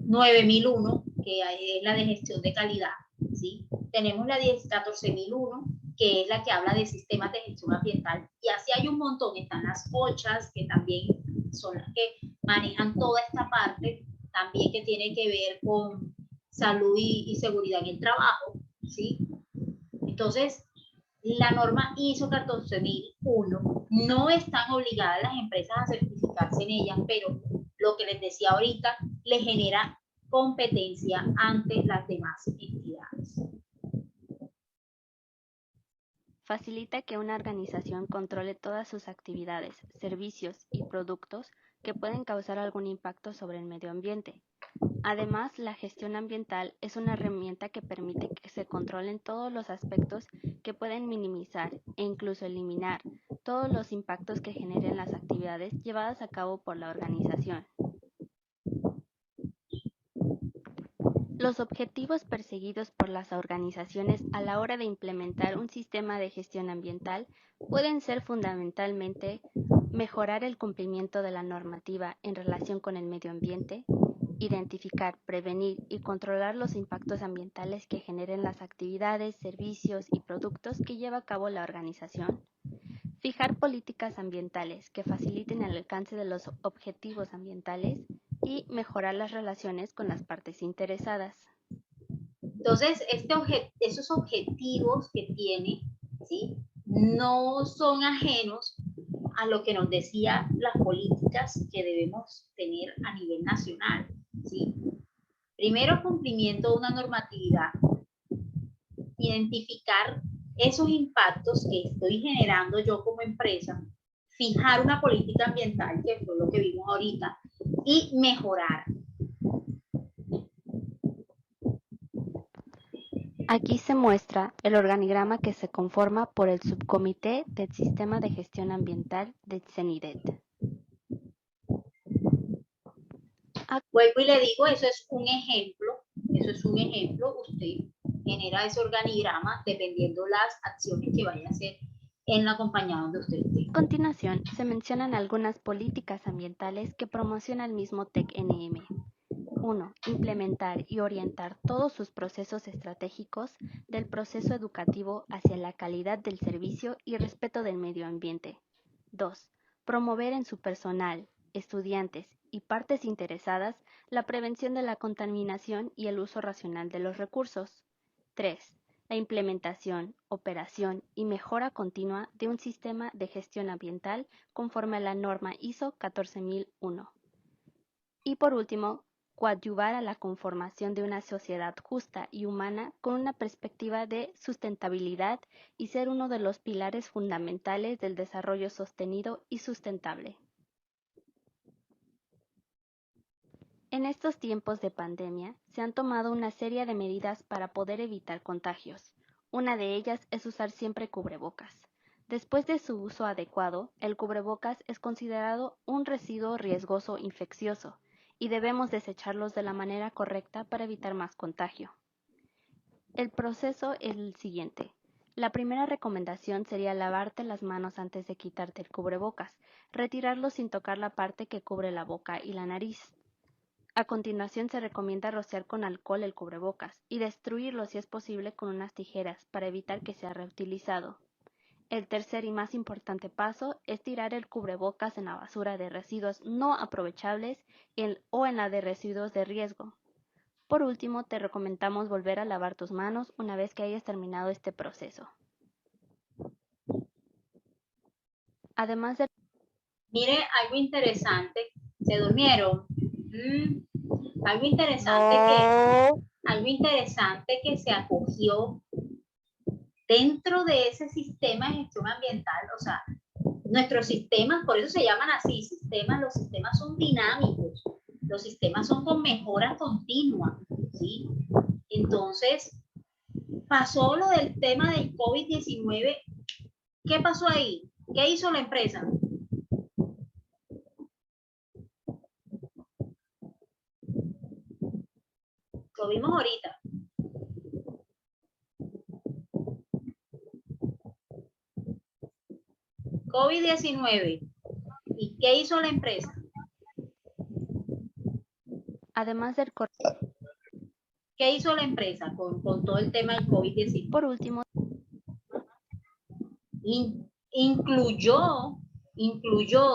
9001, que es la de gestión de calidad, ¿sí? Tenemos la 14001, que es la que habla de sistemas de gestión ambiental, y así hay un montón. Están las OCHAs, que también son las que manejan toda esta parte, también que tiene que ver con salud y seguridad en el trabajo, ¿sí? Entonces, la norma ISO 14001 no están obligadas las empresas a certificarse en ella, pero lo que les decía ahorita, le genera competencia ante las demás entidades.
Facilita que una organización controle todas sus actividades, servicios y productos que pueden causar algún impacto sobre el medio ambiente. Además, la gestión ambiental es una herramienta que permite que se controlen todos los aspectos que pueden minimizar e incluso eliminar todos los impactos que generen las actividades llevadas a cabo por la organización. Los objetivos perseguidos por las organizaciones a la hora de implementar un sistema de gestión ambiental pueden ser fundamentalmente mejorar el cumplimiento de la normativa en relación con el medio ambiente, identificar, prevenir y controlar los impactos ambientales que generen las actividades, servicios y productos que lleva a cabo la organización, fijar políticas ambientales que faciliten el alcance de los objetivos ambientales y mejorar las relaciones con las partes interesadas.
Entonces, esos objetivos que tiene, ¿sí?, no son ajenos a lo que nos decía las políticas que debemos tener a nivel nacional, ¿sí? Primero, cumplimiento de una normatividad, identificar esos impactos que estoy generando yo como empresa, fijar una política ambiental, que fue lo que vimos ahorita, y mejorar.
Aquí se muestra el organigrama que se conforma por el subcomité del Sistema de Gestión Ambiental del CENIDET.
Vuelvo y le digo, eso es un ejemplo, usted genera ese organigrama dependiendo las acciones que vaya a hacer en la compañía donde usted esté.
A continuación, se mencionan algunas políticas ambientales que promociona el mismo TEC-NM. 1. Implementar y orientar todos sus procesos estratégicos del proceso educativo hacia la calidad del servicio y respeto del medio ambiente. 2. Promover en su personal, estudiantes y partes interesadas la prevención de la contaminación y el uso racional de los recursos. 3. La implementación, operación y mejora continua de un sistema de gestión ambiental conforme a la norma ISO 14001. Y por último, coadyuvar a la conformación de una sociedad justa y humana con una perspectiva de sustentabilidad y ser uno de los pilares fundamentales del desarrollo sostenido y sustentable. En estos tiempos de pandemia, se han tomado una serie de medidas para poder evitar contagios. Una de ellas es usar siempre cubrebocas. Después de su uso adecuado, el cubrebocas es considerado un residuo riesgoso infeccioso y debemos desecharlos de la manera correcta para evitar más contagio. El proceso es el siguiente. La primera recomendación sería lavarte las manos antes de quitarte el cubrebocas, retirarlo sin tocar la parte que cubre la boca y la nariz. A continuación se recomienda rociar con alcohol el cubrebocas y destruirlo si es posible con unas tijeras para evitar que sea reutilizado. El tercer y más importante paso es tirar el cubrebocas en la basura de residuos no aprovechables o en la de residuos de riesgo. Por último, te recomendamos volver a lavar tus manos una vez que hayas terminado este proceso. Además de...
Mire, algo interesante. ¿Se durmieron? Algo interesante que se acogió dentro de ese sistema de gestión ambiental. O sea, nuestros sistemas, por eso se llaman así, sistemas. Los sistemas son dinámicos, los sistemas son con mejora continua, ¿sí? Entonces, pasó lo del tema del COVID-19. ¿Qué pasó ahí? ¿Qué hizo la empresa? Lo vimos ahorita. COVID-19. ¿Y qué hizo la empresa?
Además del...
¿Qué hizo la empresa con todo el tema del COVID-19?
Por último,
incluyó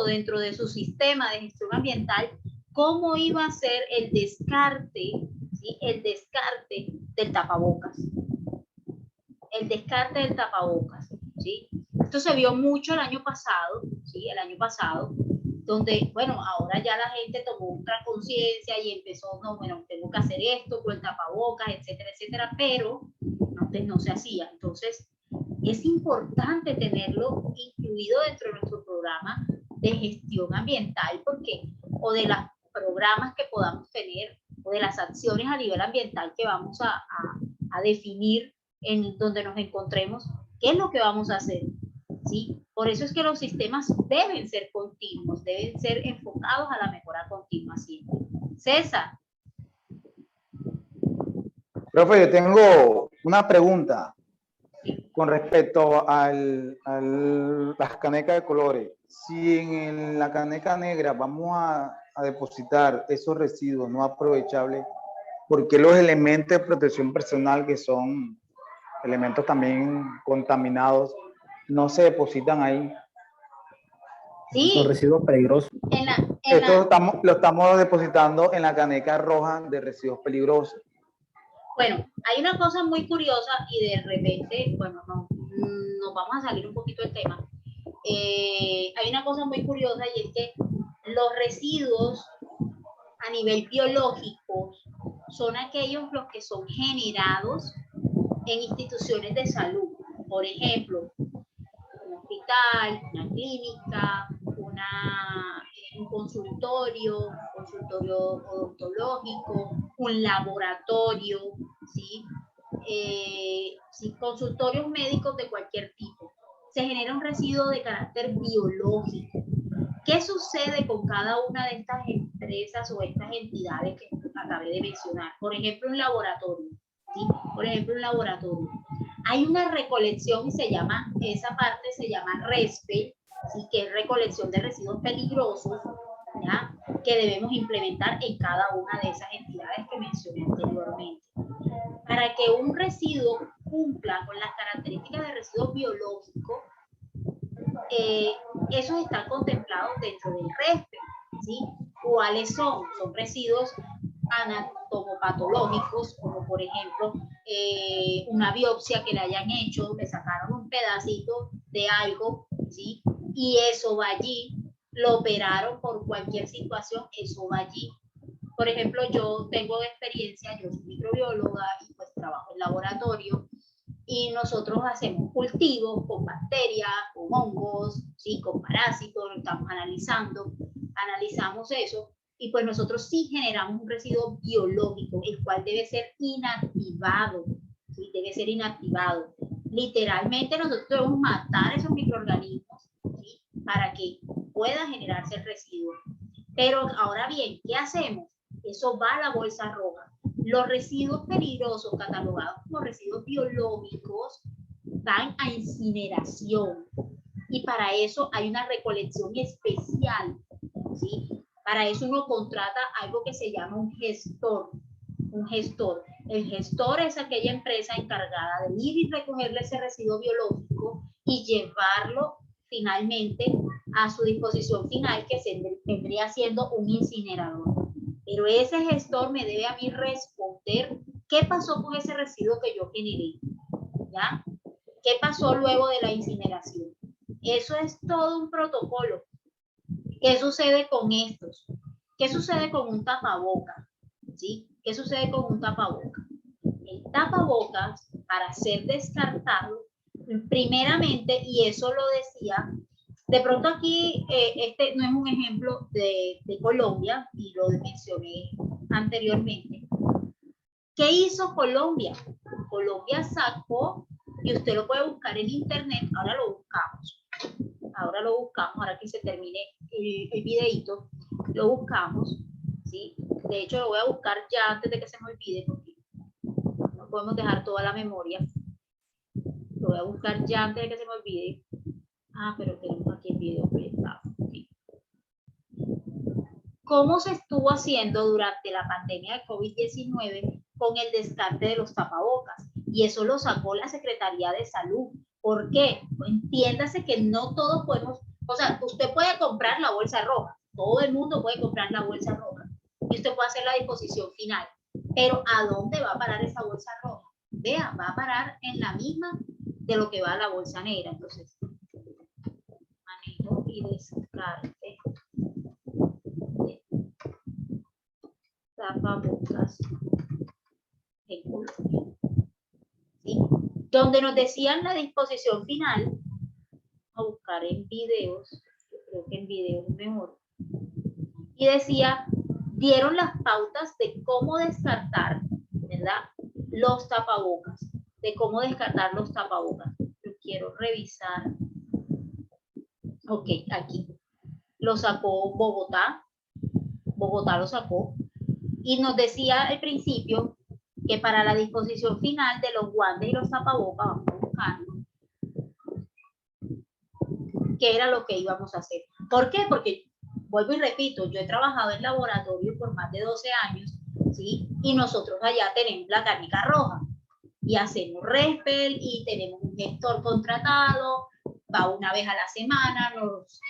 dentro de su sistema de gestión ambiental cómo iba a ser el descarte, ¿sí? El descarte del tapabocas. El descarte del tapabocas, ¿sí? Esto se vio mucho el año pasado, ¿sí? El año pasado, donde, bueno, ahora ya la gente tomó otra conciencia y empezó, no, bueno, tengo que hacer esto con el tapabocas, etcétera, etcétera, pero antes no se hacía. Entonces, es importante tenerlo incluido dentro de nuestro programa de gestión ambiental, porque, o de los programas que podamos tener, o de las acciones a nivel ambiental que vamos a definir en donde nos encontremos, qué es lo que vamos a hacer, ¿sí? Por eso es que los sistemas deben ser continuos, deben ser enfocados a la mejora continua siempre. César.
Profe, yo tengo una pregunta con respecto a las canecas de colores. Si en la caneca negra vamos a depositar esos residuos no aprovechables, ¿por qué los elementos de protección personal, que son elementos también contaminados, no se depositan ahí?
Sí.
Son residuos peligrosos.
Lo estamos depositando en la caneca roja de residuos peligrosos.
Bueno, hay una cosa muy curiosa y de repente, bueno, nos vamos a salir un poquito del tema. Hay una cosa muy curiosa y es que los residuos a nivel biológico son aquellos los que son generados en instituciones de salud. Por ejemplo, un hospital, una clínica, un consultorio odontológico, un laboratorio, ¿sí? Sí, consultorios médicos de cualquier tipo. Se genera un residuo de carácter biológico. ¿Qué sucede con cada una de estas empresas o estas entidades que acabé de mencionar? Por ejemplo, un laboratorio, ¿sí? Por ejemplo, un laboratorio. Hay una recolección y esa parte se llama RESPE, ¿sí? Que es recolección de residuos peligrosos, ¿ya? Que debemos implementar en cada una de esas entidades que mencioné anteriormente. Para que un residuo cumpla con las características de residuo biológico, esos están contemplados dentro del RESPE, ¿sí? ¿Cuáles son? Son residuos anatomopatológicos, como por ejemplo una biopsia que le hayan hecho, le sacaron un pedacito de algo, ¿sí? Y eso va allí, lo operaron por cualquier situación, eso va allí. Por ejemplo, yo tengo experiencia, yo soy microbióloga y pues trabajo en laboratorio, y nosotros hacemos cultivos con bacterias, con hongos, ¿sí? Con parásitos, lo estamos analizamos eso, y pues nosotros sí generamos un residuo biológico, el cual debe ser inactivado, ¿sí? Debe ser inactivado. Literalmente nosotros debemos matar esos microorganismos, ¿sí? Para que pueda generarse el residuo. Pero ahora bien, ¿qué hacemos? Eso va a la bolsa roja. Los residuos peligrosos catalogados como residuos biológicos van a incineración, y para eso hay una recolección especial, ¿sí? Para eso uno contrata algo que se llama un gestor. El gestor es aquella empresa encargada de ir y recogerle ese residuo biológico y llevarlo finalmente a su disposición final, que vendría siendo un incinerador. Pero ese gestor me debe a mí responder qué pasó con ese residuo que yo generé, ¿ya? ¿Qué pasó luego de la incineración? Eso es todo un protocolo. ¿Qué sucede con estos? ¿Qué sucede con un tapabocas? ¿Sí? ¿Qué sucede con un tapabocas? El tapabocas, para ser descartado, primeramente, y eso lo decía, de pronto aquí, este no es un ejemplo de Colombia, y lo mencioné anteriormente. ¿Qué hizo Colombia? Colombia sacó, y usted lo puede buscar en internet, ahora lo buscamos, ahora que se termine el videito, lo buscamos, ¿sí? De hecho, lo voy a buscar ya antes de que se me olvide, porque no podemos dejar toda la memoria. Lo voy a buscar ya antes de que se me olvide. Pero tenemos aquí el video proyectado. Okay. ¿Cómo se estuvo haciendo durante la pandemia de COVID-19 con el descarte de los tapabocas? Y eso lo sacó la Secretaría de Salud. ¿Por qué? Entiéndase que no todos podemos, o sea, usted puede comprar la bolsa roja, todo el mundo puede comprar la bolsa roja, y usted puede hacer la disposición final, pero ¿a dónde va a parar esa bolsa roja? Vea, va a parar en la misma de lo que va a la bolsa negra. Entonces, manejo y descarte de tapabocas en Colombia, ¿sí? Donde nos decían la disposición final, a buscar en videos, yo creo que en videos es mejor, y decía, dieron las pautas de cómo descartar, ¿verdad? Los tapabocas, de cómo descartar los tapabocas. Yo quiero revisar. Ok, aquí. Lo sacó Bogotá lo sacó, y nos decía al principio que para la disposición final de los guantes y los tapabocas, vamos a buscarlo, qué era lo que íbamos a hacer. ¿Por qué? Porque, vuelvo y repito, yo he trabajado en laboratorio por más de 12 años, ¿sí? Y nosotros allá tenemos la canica roja y hacemos RESPEL y tenemos un gestor contratado, va una vez a la semana, nos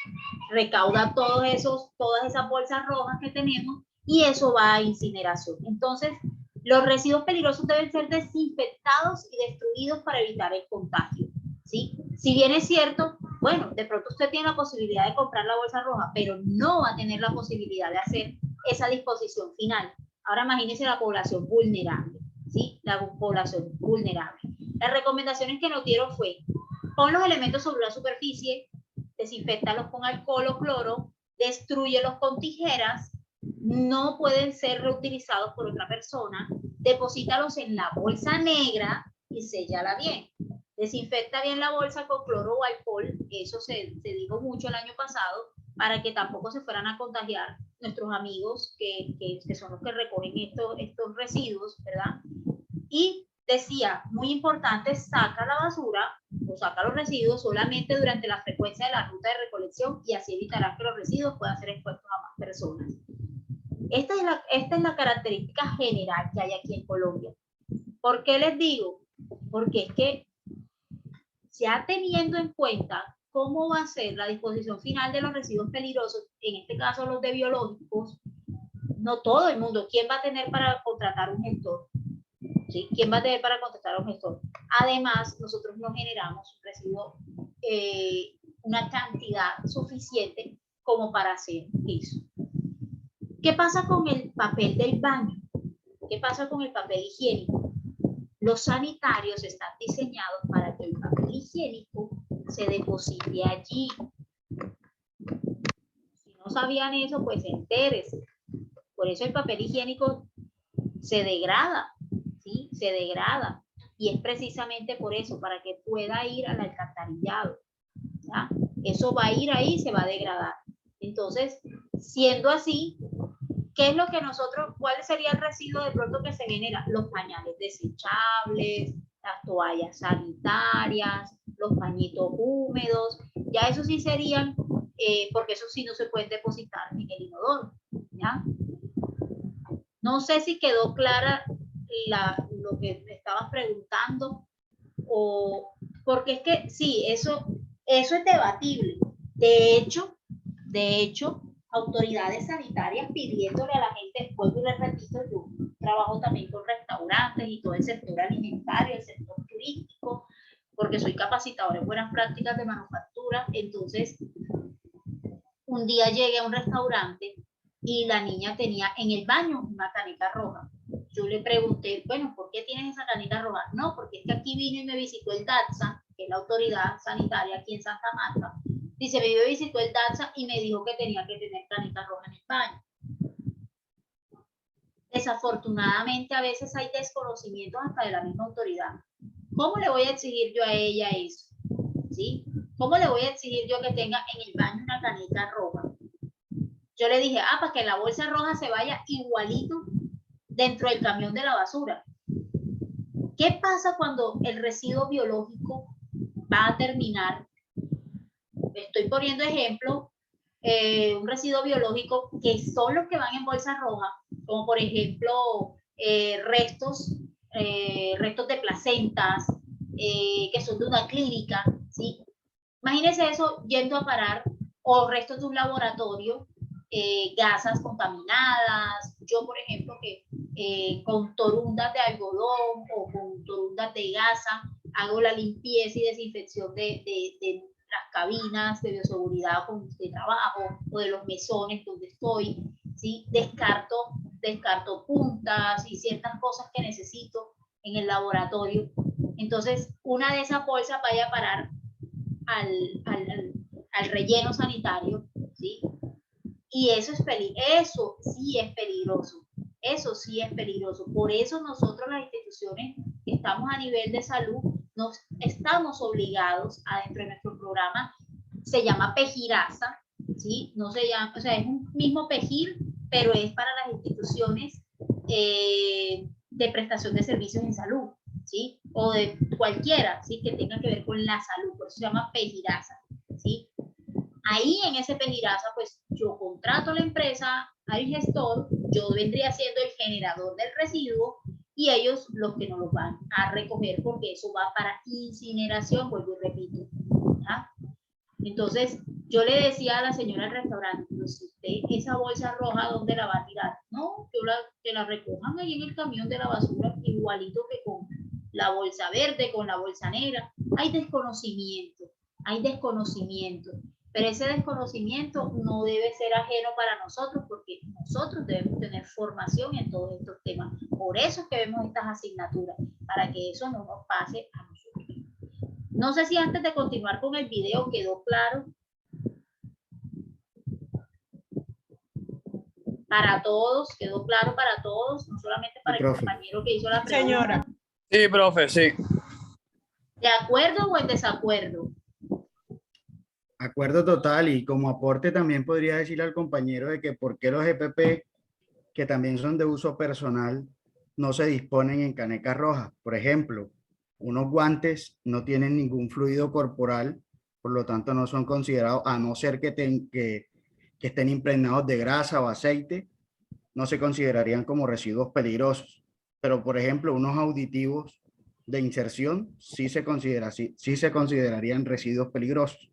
recauda todas esas bolsas rojas que tenemos y eso va a incineración. Entonces, los residuos peligrosos deben ser desinfectados y destruidos para evitar el contagio, ¿sí? Si bien es cierto, bueno, de pronto usted tiene la posibilidad de comprar la bolsa roja, pero no va a tener la posibilidad de hacer esa disposición final. Ahora imagínense la población vulnerable, ¿sí? La población vulnerable. Las recomendaciones que nos dieron fue, pon los elementos sobre la superficie, desinféctalos con alcohol o cloro, destrúyelos con tijeras, no pueden ser reutilizados por otra persona, deposítalos en la bolsa negra y séllala bien. Desinfecta bien la bolsa con cloro o alcohol, eso se dijo mucho el año pasado, para que tampoco se fueran a contagiar nuestros amigos que son los que recogen estos residuos, ¿verdad? Y decía, muy importante, saca la basura o saca los residuos solamente durante la frecuencia de la ruta de recolección y así evitarás que los residuos puedan ser expuestos a más personas. Esta es la característica general que hay aquí en Colombia. ¿Por qué les digo? Porque es que ya teniendo en cuenta cómo va a ser la disposición final de los residuos peligrosos, en este caso los de biológicos, no todo el mundo, ¿quién va a tener para contratar un gestor? ¿Sí? ¿Quién va a tener para contratar un gestor? Además, nosotros no generamos un residuo, una cantidad suficiente como para hacer eso. ¿Qué pasa con el papel del baño? ¿Qué pasa con el papel higiénico? Los sanitarios están diseñados para que el papel higiénico se deposite allí. Si no sabían eso, pues entérese. Por eso el papel higiénico se degrada, ¿sí? Se degrada. Y es precisamente por eso, para que pueda ir al alcantarillado, ¿ya? Eso va a ir ahí y se va a degradar. Entonces, siendo así, ¿qué es lo que cuál sería el residuo de pronto que se genera? Los pañales desechables, las toallas sanitarias, los pañitos húmedos, ya eso sí serían, porque eso sí no se pueden depositar en el inodoro, ¿ya? No sé si quedó clara lo que me estabas preguntando, porque es que sí, eso es debatible. De hecho, autoridades sanitarias pidiéndole a la gente, vuelvo y les repito, yo trabajo también con restaurantes y todo el sector alimentario, el sector turístico, porque soy capacitadora en buenas prácticas de manufactura. Entonces, un día llegué a un restaurante y la niña tenía en el baño una canica roja. Yo le pregunté, bueno, ¿por qué tienes esa canica roja? No, porque es que aquí vino y me visitó el DATSA, que es la autoridad sanitaria aquí en Santa Marta. Dice, me visitó el DATSA y me dijo que tenía que tener canica roja en el baño. Desafortunadamente, a veces hay desconocimientos hasta de la misma autoridad. ¿Cómo le voy a exigir yo a ella eso? ¿Sí? ¿Cómo le voy a exigir yo que tenga en el baño una canica roja? Yo le dije, para que la bolsa roja se vaya igualito dentro del camión de la basura. ¿Qué pasa cuando el residuo biológico va a terminar? Estoy poniendo ejemplo, un residuo biológico que son los que van en bolsa roja, como por ejemplo restos de placentas, que son de una clínica, ¿sí? Imagínense eso yendo a parar, o restos de un laboratorio, gasas contaminadas. Yo, por ejemplo, que con torundas de algodón o con torundas de gasa hago la limpieza y desinfección de las cabinas de bioseguridad de trabajo o de los mesones donde estoy, ¿sí? Descarto puntas y ciertas cosas que necesito en el laboratorio. Entonces, una de esas bolsas vaya a parar al relleno sanitario, ¿sí? Y eso sí es peligroso. Eso sí es peligroso. Por eso nosotros, las instituciones que estamos a nivel de salud, nos estamos obligados a, dentro de nuestro programa, se llama PEJIRASA, ¿sí? No se llama, o sea, es un mismo PEJIR, pero es para las instituciones de prestación de servicios en salud, ¿sí? O de cualquiera, ¿sí? Que tenga que ver con la salud, por eso se llama PEGIRASA, ¿sí? Ahí en ese PEGIRASA, pues yo contrato a la empresa, al gestor, yo vendría siendo el generador del residuo y ellos los que nos lo van a recoger porque eso va para incineración, vuelvo y repito, ¿ya? Entonces, yo le decía a la señora del restaurante, pero si usted esa bolsa roja, ¿dónde la va a tirar? No, que la recojan ahí en el camión de la basura, igualito que con la bolsa verde, con la bolsa negra. Hay desconocimiento, pero ese desconocimiento no debe ser ajeno para nosotros porque nosotros debemos tener formación en todos estos temas. Por eso es que vemos estas asignaturas, para que eso no nos pase a nosotros. No sé si antes de continuar con el video quedó claro para todos, no solamente para el compañero que hizo la pregunta.
Señora. Sí, profe, sí.
¿De acuerdo o en desacuerdo?
Acuerdo total, y como aporte también podría decirle al compañero de que por qué los EPP, que también son de uso personal, no se disponen en canecas rojas. Por ejemplo, unos guantes no tienen ningún fluido corporal, por lo tanto no son considerados, a no ser que estén impregnados de grasa o aceite, no se considerarían como residuos peligrosos. Pero, por ejemplo, unos auditivos de inserción sí se considerarían residuos peligrosos.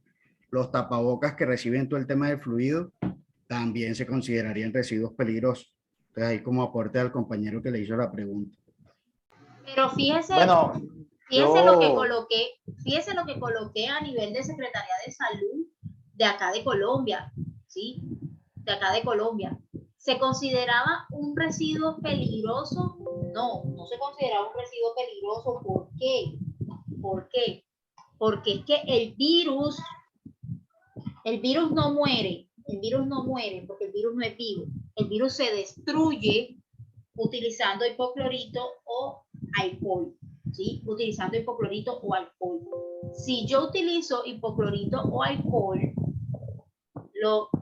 Los tapabocas que reciben todo el tema del fluido también se considerarían residuos peligrosos. Entonces, ahí como aporte al compañero que le hizo la pregunta.
Pero fíjese,
Bueno,
fíjese lo que coloqué a nivel de Secretaría de Salud de acá de Colombia, ¿sí? De acá de Colombia. ¿Se consideraba un residuo peligroso? No, no se consideraba un residuo peligroso. ¿Por qué? ¿Por qué? Porque es que el virus no muere, porque el virus no es vivo. El virus se destruye utilizando hipoclorito o alcohol, ¿sí? Utilizando hipoclorito o alcohol. Si yo utilizo hipoclorito o alcohol,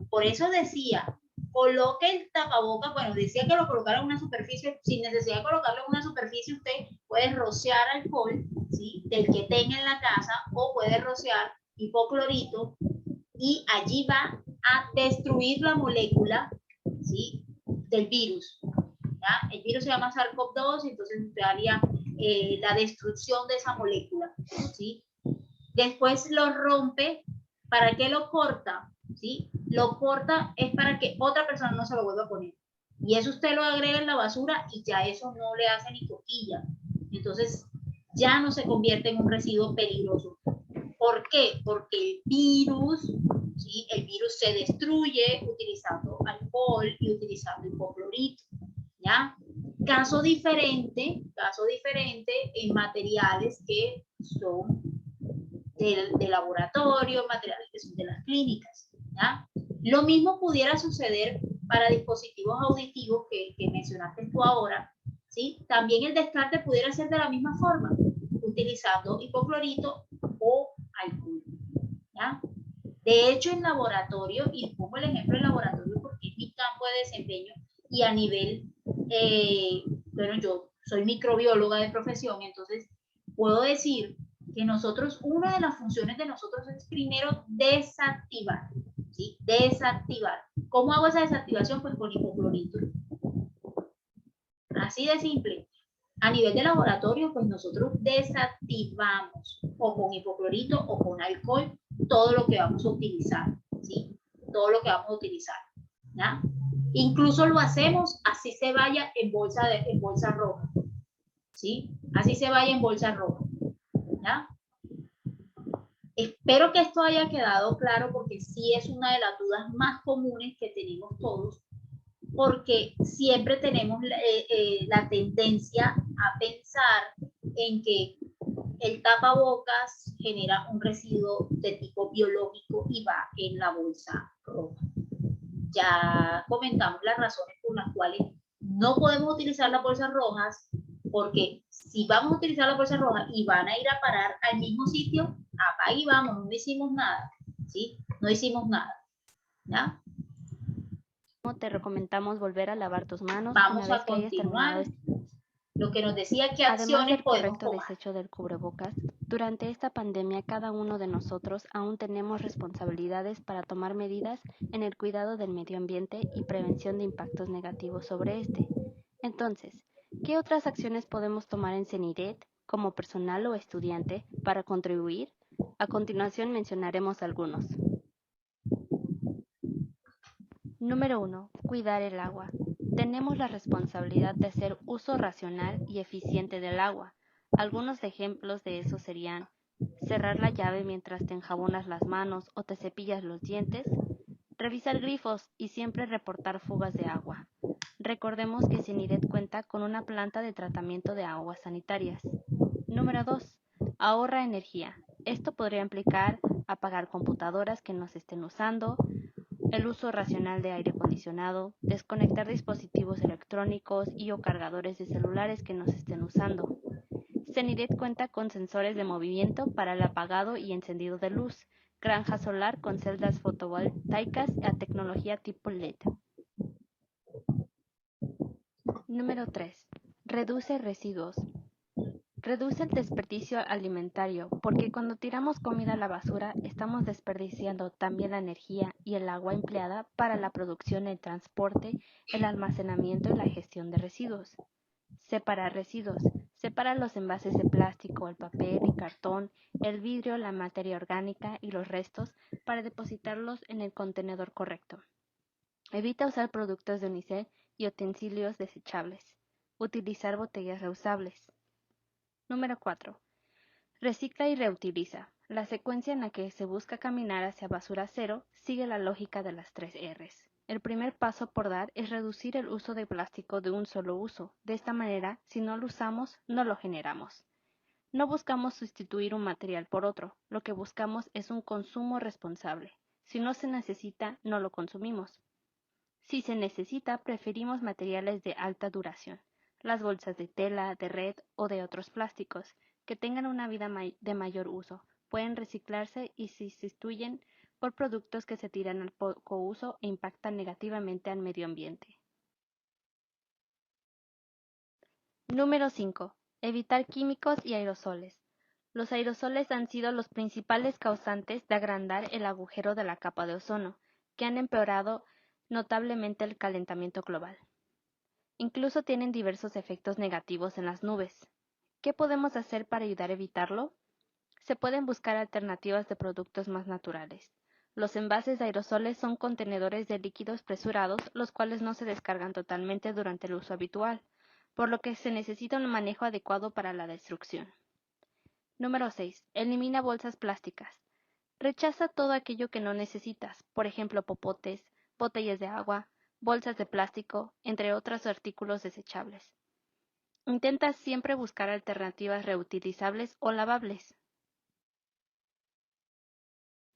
por eso decía, coloque el tapabocas, bueno, decía que lo colocara en una superficie, sin necesidad de colocarlo en una superficie, usted puede rociar alcohol, ¿sí? Del que tenga en la casa, o puede rociar hipoclorito, y allí va a destruir la molécula, ¿sí? Del virus, ¿ya? El virus se llama SARS-CoV-2, entonces usted haría la destrucción de esa molécula, ¿sí? Después lo rompe. ¿Para qué lo corta? ¿Sí? Lo corta es para que otra persona no se lo vuelva a poner. Y eso usted lo agrega en la basura y ya eso no le hace ni coquilla. Entonces ya no se convierte en un residuo peligroso. ¿Por qué? Porque el virus, ¿sí? El virus se destruye utilizando alcohol y utilizando hipoclorito, ¿ya? Caso diferente en materiales que son de laboratorio, materiales que son de las clínicas, ¿ya? Lo mismo pudiera suceder para dispositivos auditivos que mencionaste tú ahora, ¿sí? También el descarte pudiera ser de la misma forma, utilizando hipoclorito o alcohol, ¿ya? De hecho, en laboratorio, y pongo el ejemplo en laboratorio porque es mi campo de desempeño, y a nivel, bueno, yo soy microbióloga de profesión, entonces puedo decir que nosotros, una de las funciones de nosotros es primero desactivar, ¿sí? Desactivar. ¿Cómo hago esa desactivación? Pues con hipoclorito. Así de simple. A nivel de laboratorio, pues nosotros desactivamos o con hipoclorito o con alcohol todo lo que vamos a utilizar, ¿sí? Todo lo que vamos a utilizar, ¿ya? Incluso lo hacemos así se vaya en bolsa roja, ¿sí? Así se vaya en bolsa roja, ¿ya? Espero que esto haya quedado claro porque sí es una de las dudas más comunes que tenemos todos, porque siempre tenemos la tendencia a pensar en que el tapabocas genera un residuo de tipo biológico y va en la bolsa roja. Ya comentamos las razones por las cuales no podemos utilizar las bolsas rojas, porque si vamos a utilizar las bolsas rojas y van a ir a parar al mismo sitio, apaga y vamos, no hicimos nada, ¿sí? No hicimos nada, ¿ya?
Te recomendamos volver a lavar tus manos
Vamos
una vez
a
que hayas terminado.
continuar. Lo que nos decía qué
Además
acciones
del
podemos
correcto
tomar.
desecho del cubrebocas, durante esta pandemia cada uno de nosotros aún tenemos responsabilidades para tomar medidas en el cuidado del medio ambiente y prevención de impactos negativos sobre este. Entonces, ¿qué otras acciones podemos tomar en CENIDET como personal o estudiante para contribuir? A continuación mencionaremos algunos. Número 1. Cuidar el agua. Tenemos la responsabilidad de hacer uso racional y eficiente del agua. Algunos ejemplos de eso serían cerrar la llave mientras te enjabonas las manos o te cepillas los dientes, revisar grifos y siempre reportar fugas de agua. Recordemos que CENIDET cuenta con una planta de tratamiento de aguas sanitarias. Número 2. Ahorra energía. Esto podría implicar apagar computadoras que no se estén usando, el uso racional de aire acondicionado, desconectar dispositivos electrónicos y o cargadores de celulares que no se estén usando. CENIDET cuenta con sensores de movimiento para el apagado y encendido de luz, granja solar con celdas fotovoltaicas a tecnología tipo LED. Número 3. Reduce residuos. Reduce el desperdicio alimentario, porque cuando tiramos comida a la basura estamos desperdiciando también la energía y el agua empleada para la producción, el transporte, el almacenamiento y la gestión de residuos. Separar residuos. Separa los envases de plástico, el papel y cartón, el vidrio, la materia orgánica y los restos para depositarlos en el contenedor correcto. Evita usar productos de unicel y utensilios desechables. Utilizar botellas reusables. Número 4. Recicla y reutiliza. La secuencia en la que se busca caminar hacia basura cero sigue la lógica de las 3 Rs. El primer paso por dar es reducir el uso de plástico de un solo uso. De esta manera, si no lo usamos, no lo generamos. No buscamos sustituir un material por otro. Lo que buscamos es un consumo responsable. Si no se necesita, no lo consumimos. Si se necesita, preferimos materiales de alta duración. Las bolsas de tela, de red o de otros plásticos, que tengan una vida de mayor uso, pueden reciclarse y se sustituyen por productos que se tiran al poco uso e impactan negativamente al medio ambiente. Número 5. Evitar químicos y aerosoles. Los aerosoles han sido los principales causantes de agrandar el agujero de la capa de ozono, que han empeorado notablemente el calentamiento global. Incluso tienen diversos efectos negativos en las nubes. ¿Qué podemos hacer para ayudar a evitarlo? Se pueden buscar alternativas de productos más naturales. Los envases de aerosoles son contenedores de líquidos presurados, los cuales no se descargan totalmente durante el uso habitual, por lo que se necesita un manejo adecuado para la destrucción. Número 6. Elimina bolsas plásticas. Rechaza todo aquello que no necesitas, por ejemplo popotes, botellas de agua, bolsas de plástico, entre otros artículos desechables. Intenta siempre buscar alternativas reutilizables o lavables.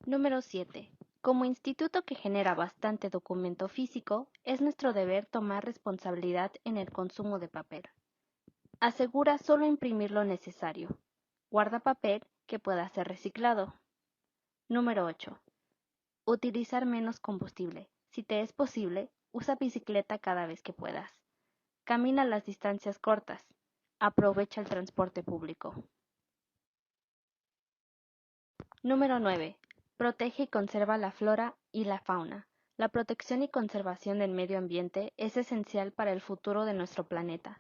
Número 7. Como instituto que genera bastante documento físico, es nuestro deber tomar responsabilidad en el consumo de papel. Asegura solo imprimir lo necesario. Guarda papel que pueda ser reciclado. Número 8. Utilizar menos combustible. Si te es posible, usa bicicleta cada vez que puedas. Camina las distancias cortas. Aprovecha el transporte público. Número 9. Protege y conserva la flora y la fauna. La protección y conservación del medio ambiente es esencial para el futuro de nuestro planeta.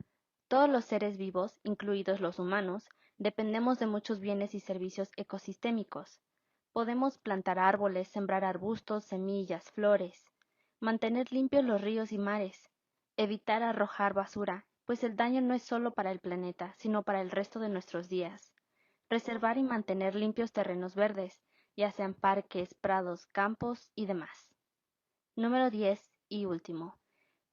Todos los seres vivos, incluidos los humanos, dependemos de muchos bienes y servicios ecosistémicos. Podemos plantar árboles, sembrar arbustos, semillas, flores, mantener limpios los ríos y mares, evitar arrojar basura, pues el daño no es solo para el planeta, sino para el resto de nuestros días. Reservar y mantener limpios terrenos verdes, ya sean parques, prados, campos y demás. Número 10 y último.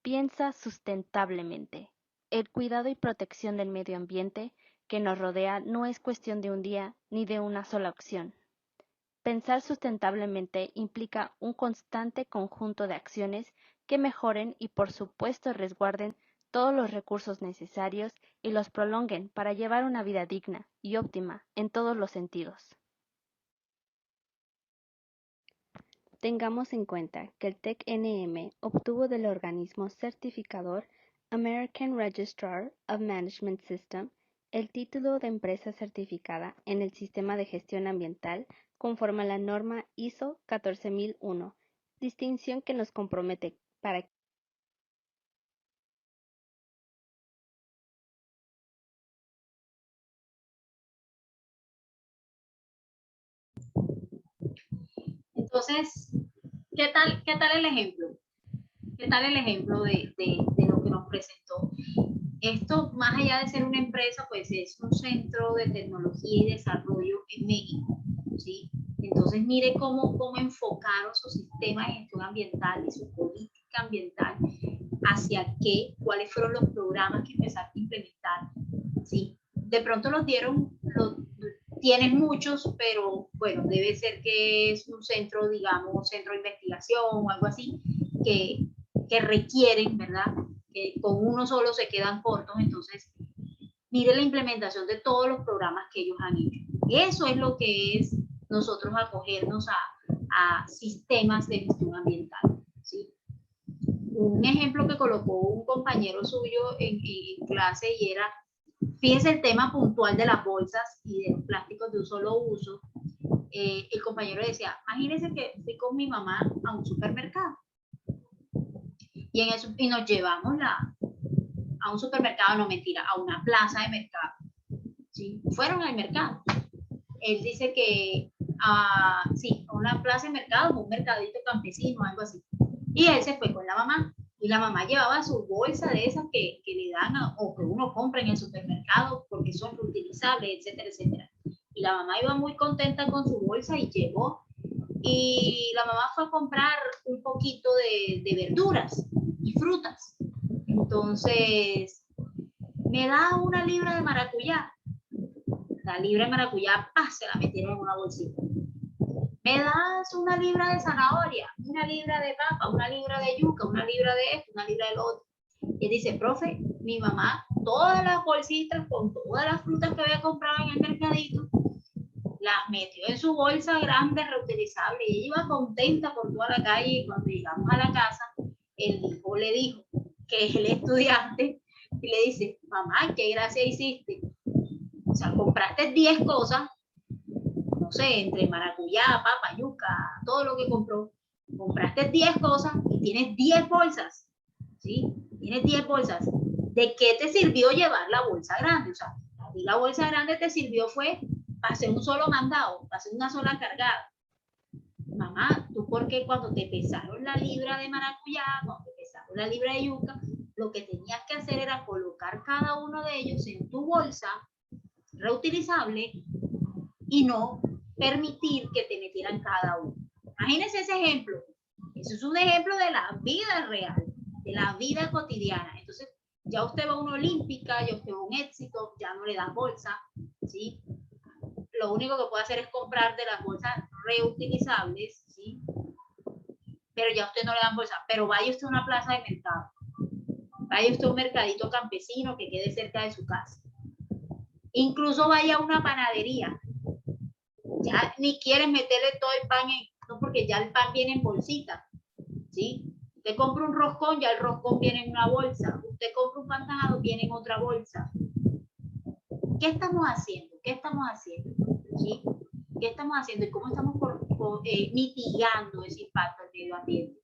Piensa sustentablemente. El cuidado y protección del medio ambiente que nos rodea no es cuestión de un día ni de una sola acción. Pensar sustentablemente implica un constante conjunto de acciones que mejoren y por supuesto resguarden todos los recursos necesarios y los prolonguen para llevar una vida digna y óptima en todos los sentidos. Tengamos en cuenta que el TEC-NM obtuvo del organismo certificador American Registrar of Management System, el título de empresa certificada en el sistema de gestión ambiental conforme a la norma ISO 14001, distinción que nos compromete para
Entonces, ¿qué tal el ejemplo? ¿Qué tal el ejemplo de lo que nos presentó? Esto, más allá de ser una empresa, pues es un centro de tecnología y desarrollo en México, ¿sí? Entonces, mire cómo enfocaron su sistema de gestión ambiental y su política ambiental hacia qué, cuáles fueron los programas que empezaron a implementar, ¿sí? De pronto tienes muchos, pero bueno, debe ser que es un centro, digamos, centro de investigación o algo así, que requieren, ¿verdad? Que con uno solo se quedan cortos. Entonces, mire la implementación de todos los programas que ellos han hecho. Eso es lo que es nosotros acogernos a sistemas de gestión ambiental, ¿sí? Un ejemplo que colocó un compañero suyo en clase y era, fíjense el tema puntual de las bolsas y de los plásticos de un solo uso. El compañero decía, imagínense que fui con mi mamá a un supermercado y nos llevamos a un supermercado, no mentira, a una plaza de mercado, ¿sí? Fueron al mercado. Él dice que, sí, a una plaza de mercado, un mercadito campesino, algo así. Y él se fue con la mamá. Y la mamá llevaba su bolsa de esas que le dan o que uno compra en el supermercado porque son reutilizables, etcétera, etcétera. Y la mamá iba muy contenta con su bolsa y llegó. Y la mamá fue a comprar un poquito de verduras y frutas. Entonces, me da una libra de maracuyá. La libra de maracuyá, se la metieron en una bolsita. Me das una libra de zanahoria, una libra de papa, una libra de yuca, una libra de esto, una libra de lo otro. Y dice, profe, mi mamá, todas las bolsitas con todas las frutas que había comprado en el mercadito, las metió en su bolsa grande, reutilizable, y ella iba contenta por toda la calle. Y cuando llegamos a la casa, el hijo le dijo, que es el estudiante, y le dice, mamá, ¿qué gracia hiciste? O sea, compraste 10 cosas, no sé, entre maracuyá, papa, yuca, todo lo que compró, compraste 10 cosas y tienes 10 bolsas, ¿sí? Tienes 10 bolsas. ¿De qué te sirvió llevar la bolsa grande? O sea, la bolsa grande te sirvió fue para hacer un solo mandado, para hacer una sola cargada. Mamá, ¿tú por qué cuando te pesaron la libra de maracuyá, cuando te pesaron la libra de yuca, lo que tenías que hacer era colocar cada uno de ellos en tu bolsa reutilizable y no permitir que te metieran cada uno? Imagínense ese ejemplo. Eso es un ejemplo de la vida real, de la vida cotidiana. Entonces, ya usted va a una olímpica, ya usted va a un éxito, ya no le dan bolsa, ¿sí? Lo único que puede hacer es comprar de las bolsas reutilizables, ¿sí? Pero ya usted no le dan bolsa. Pero vaya usted a una plaza de mercado, vaya usted a un mercadito campesino que quede cerca de su casa. Incluso vaya a una panadería. Ya ni quieres meterle todo el pan no, porque ya el pan viene en bolsita, ¿sí? Usted compra un roscón, ya el roscón viene en una bolsa. Usted compra un pan tajado, viene en otra bolsa. ¿Qué estamos haciendo? ¿Qué estamos haciendo? ¿Sí? ¿Qué estamos haciendo y cómo estamos mitigando ese impacto al medio ambiente?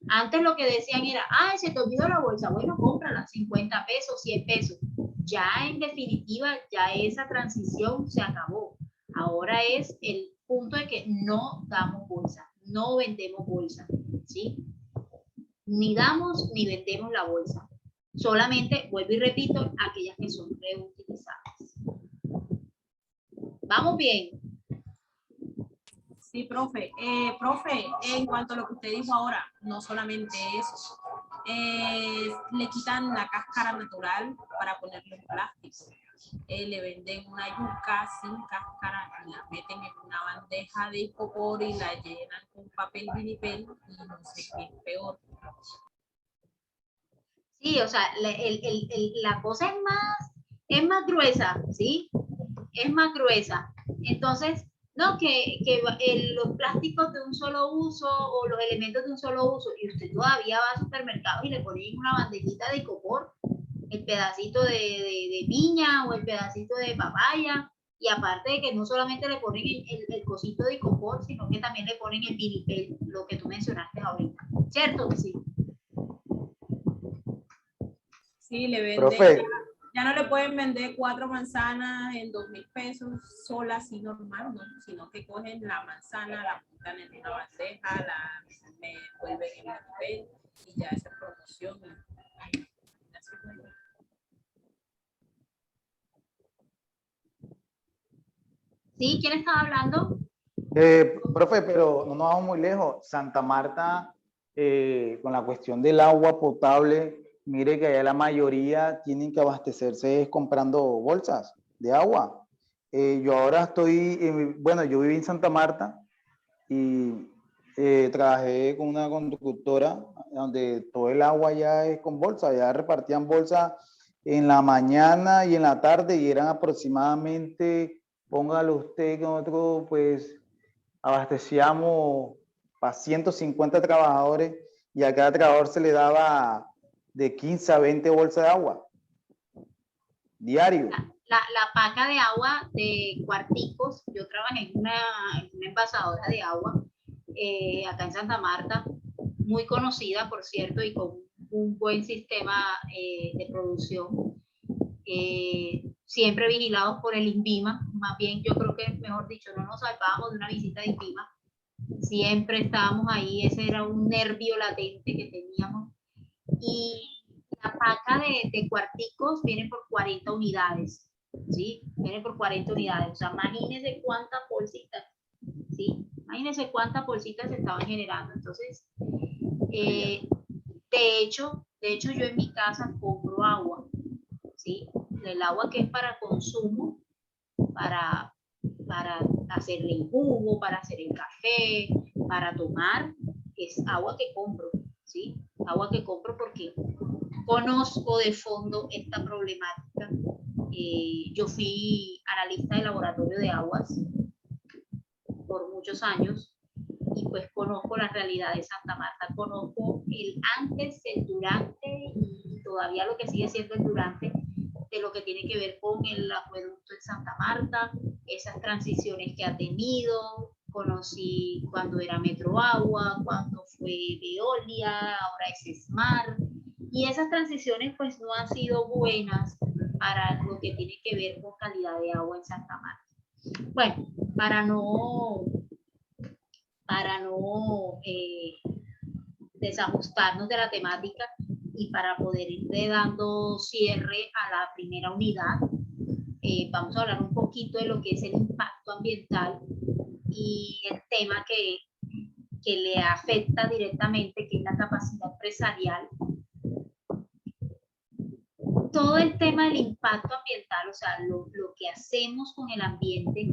Antes lo que decían era, se te olvidó la bolsa, bueno, cómprala, 50 pesos, 100 pesos. Ya en definitiva, ya esa transición se acabó. Ahora es el punto de que no damos bolsa, no vendemos bolsa, ¿sí? Ni damos ni vendemos la bolsa. Solamente, vuelvo y repito, aquellas que son reutilizables. ¿Vamos bien?
Sí, profe. Profe, en cuanto a lo que usted dijo ahora, no solamente eso, le quitan la cáscara natural para ponerle en plástico. Le venden una yuca sin cáscara y la meten en una bandeja de icopor y la llenan con papel vinipel y no sé qué es peor.
Sí, o sea, la cosa es más gruesa, ¿sí? Es más gruesa. Entonces, No, los plásticos de un solo uso o los elementos de un solo uso, y usted todavía va al supermercado y le pone una bandejita de copor, el pedacito de piña o el pedacito de papaya, y aparte de que no solamente le ponen el cosito de copor, sino que también le ponen el vinipel, lo que tú mencionaste ahorita, ¿cierto? Sí.
Sí, le venden.
Profe.
Ya no le pueden vender 4 manzanas en 2.000 pesos sola, así normal, ¿no? Sino que cogen la manzana, la montan en una bandeja, me vuelven en el papel y ya esa promoción.
¿Sí? ¿Quién estaba hablando?
Profe, pero no nos vamos muy lejos. Santa Marta, con la cuestión del agua potable, mire que allá la mayoría tienen que abastecerse comprando bolsas de agua. Yo ahora estoy, bueno, yo viví en Santa Marta y trabajé con una constructora donde todo el agua ya es con bolsa, ya repartían bolsas en la mañana y en la tarde y eran aproximadamente, póngale usted que nosotros pues abastecíamos a 150 trabajadores y a cada trabajador se le daba de 15 a 20 bolsas de agua diario.
La paca de agua de Cuarticos, yo trabajé en una envasadora de agua acá en Santa Marta, muy conocida, por cierto, y con un buen sistema de producción, siempre vigilados por el INVIMA. Más bien, yo creo que, mejor dicho, no nos salvábamos de una visita de INVIMA, siempre estábamos ahí, ese era un nervio latente que teníamos. Y la paca de Cuarticos viene por 40 unidades, ¿sí? Viene por 40 unidades, o sea, imagínense cuántas bolsitas, ¿sí? Imagínense cuántas bolsitas se estaban generando. Entonces, de hecho, yo en mi casa compro agua, ¿sí? El agua que es para consumo, para hacerle el jugo, para hacer el café, para tomar, es agua que compro, ¿sí? Agua que compro porque conozco de fondo esta problemática. Yo fui analista de laboratorio de aguas por muchos años y pues conozco la realidad de Santa Marta, conozco el antes, el durante y todavía lo que sigue siendo el durante de lo que tiene que ver con el acueducto en Santa Marta, esas transiciones que ha tenido. Conocí cuando era Metroagua, cuando fue Veolia, ahora es Smart, y esas transiciones pues no han sido buenas para lo que tiene que ver con calidad de agua en Santa Marta. Bueno, para no desajustarnos de la temática y para poder irle dando cierre a la primera unidad, vamos a hablar un poquito de lo que es el impacto ambiental y el tema que le afecta directamente, que es la capacidad empresarial. Todo el tema del impacto ambiental, o sea, lo que hacemos con el ambiente,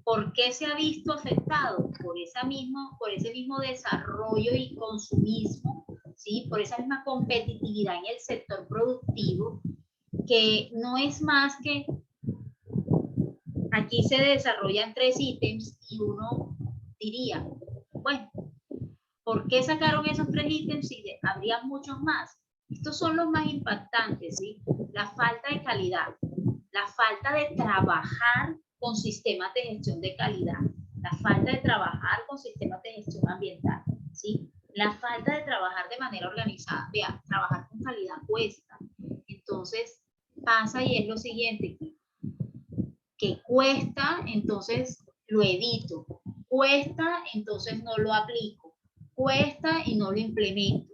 ¿por qué se ha visto afectado? Por ese mismo desarrollo y consumismo, ¿sí? Por esa misma competitividad en el sector productivo, que no es más que aquí se desarrollan 3 ítems y uno diría, bueno, ¿por qué sacaron esos 3 ítems si habría muchos más? Estos son los más impactantes, ¿sí? La falta de calidad, la falta de trabajar con sistemas de gestión de calidad, la falta de trabajar con sistemas de gestión ambiental, ¿sí? La falta de trabajar de manera organizada. Vea, trabajar con calidad cuesta. Entonces, pasa y es lo siguiente, que cuesta, entonces lo evito. Cuesta, entonces no lo aplico. Cuesta y no lo implemento.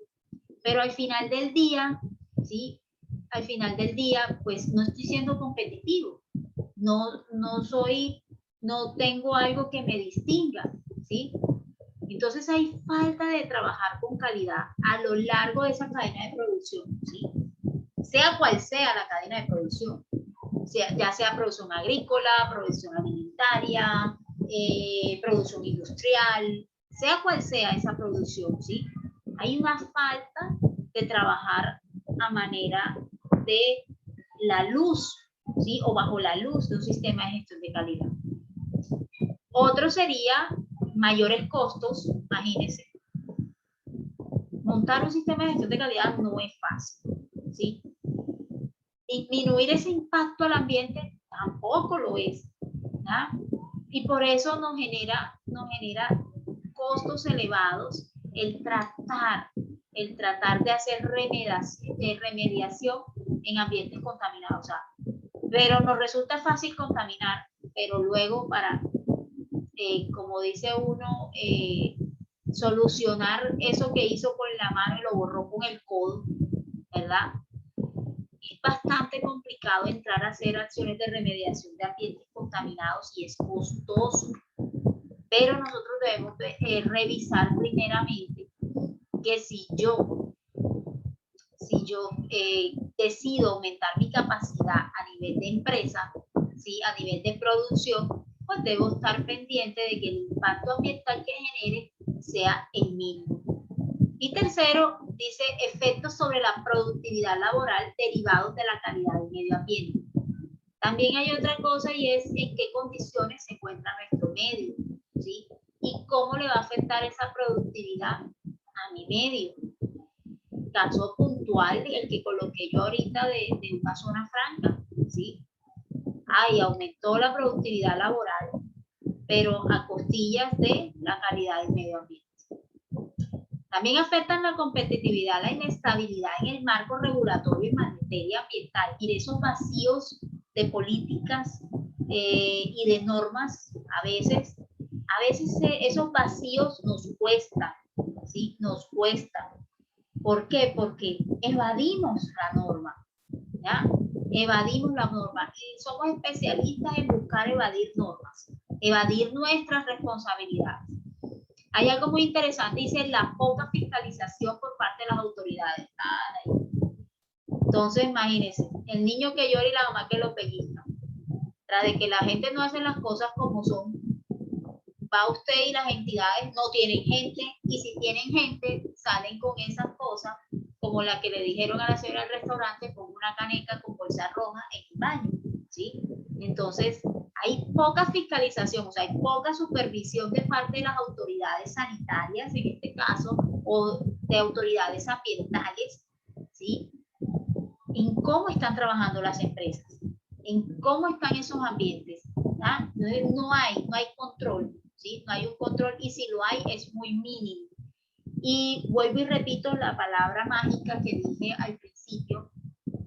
Pero al final del día, ¿sí? Al final del día, pues no estoy siendo competitivo. No tengo algo que me distinga, ¿sí? Entonces hay falta de trabajar con calidad a lo largo de esa cadena de producción, ¿sí? Sea cual sea la cadena de producción, ya sea producción agrícola, producción alimentaria, producción industrial, sea cual sea esa producción, ¿sí? Hay una falta de trabajar a manera de la luz, ¿sí? O bajo la luz de un sistema de gestión de calidad. Otro sería mayores costos, imagínense. Montar un sistema de gestión de calidad no es fácil, ¿sí? Disminuir ese impacto al ambiente tampoco lo es, ¿ya? Y por eso nos genera costos elevados el tratar de hacer remediación en ambientes contaminados. O sea, pero nos resulta fácil contaminar, pero luego para, como dice uno, solucionar eso que hizo con la mano y lo borró con el codo, ¿verdad? Es bastante complicado entrar a hacer acciones de remediación de ambientes contaminados y es costoso. Pero nosotros debemos revisar primeramente que si yo decido aumentar mi capacidad a nivel de empresa, ¿sí? A nivel de producción, pues debo estar pendiente de que el impacto ambiental que genere sea el mínimo. Y tercero, dice efectos sobre la productividad laboral derivados de la calidad del medio ambiente. También hay otra cosa y es en qué condiciones se encuentra nuestro medio, ¿sí? Y cómo le va a afectar esa productividad a mi medio. Caso puntual, el que coloqué yo ahorita de una zona franca, ¿sí? Ahí aumentó la productividad laboral, pero a costillas de la calidad del medio ambiente. También afectan la competitividad, la inestabilidad en el marco regulatorio en materia ambiental y de esos vacíos de políticas y de normas. A veces esos vacíos nos cuestan, ¿sí? Nos cuestan. ¿Por qué? Porque evadimos la norma, ¿ya? Evadimos la norma y somos especialistas en buscar evadir normas, evadir nuestras responsabilidades. Hay algo muy interesante, dice la poca fiscalización por parte de las autoridades. Entonces, imagínense, el niño que llora y la mamá que lo pellizca. Tras de que la gente no hace las cosas como son, va usted y las entidades no tienen gente, y si tienen gente, salen con esas cosas, como la que le dijeron a la señora del restaurante, con una caneca con bolsa roja en el baño, ¿sí? Entonces, hay poca fiscalización, o sea, hay poca supervisión de parte de las autoridades sanitarias, en este caso, o de autoridades ambientales, ¿sí? En cómo están trabajando las empresas, en cómo están esos ambientes, ¿ah? No hay control, ¿sí? No hay un control, y si lo hay, es muy mínimo. Y vuelvo y repito la palabra mágica que dije al principio,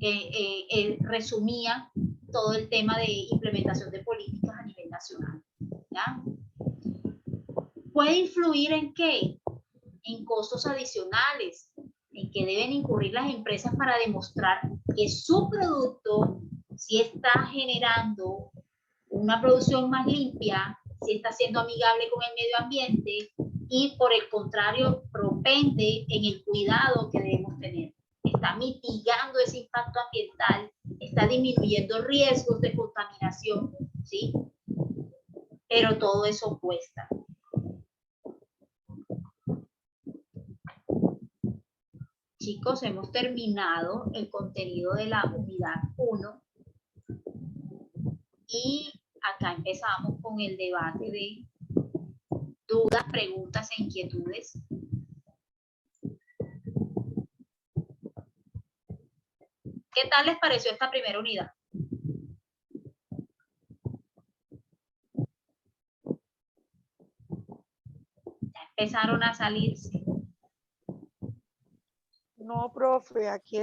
que resumía todo el tema de implementación de políticas a nivel nacional, ¿ya? ¿Puede influir en qué? En costos adicionales, en que deben incurrir las empresas para demostrar que su producto sí está generando una producción más limpia, sí está siendo amigable con el medio ambiente y por el contrario propende en el cuidado que debemos tener. Está mitigando ese impacto ambiental, está disminuyendo riesgos de contaminación, ¿sí? Pero todo eso cuesta. Chicos, hemos terminado el contenido de la unidad 1 y acá empezamos con el debate de dudas, preguntas e inquietudes. ¿Qué tal les pareció esta primera unidad? Ya empezaron a salirse.
No, profe, aquí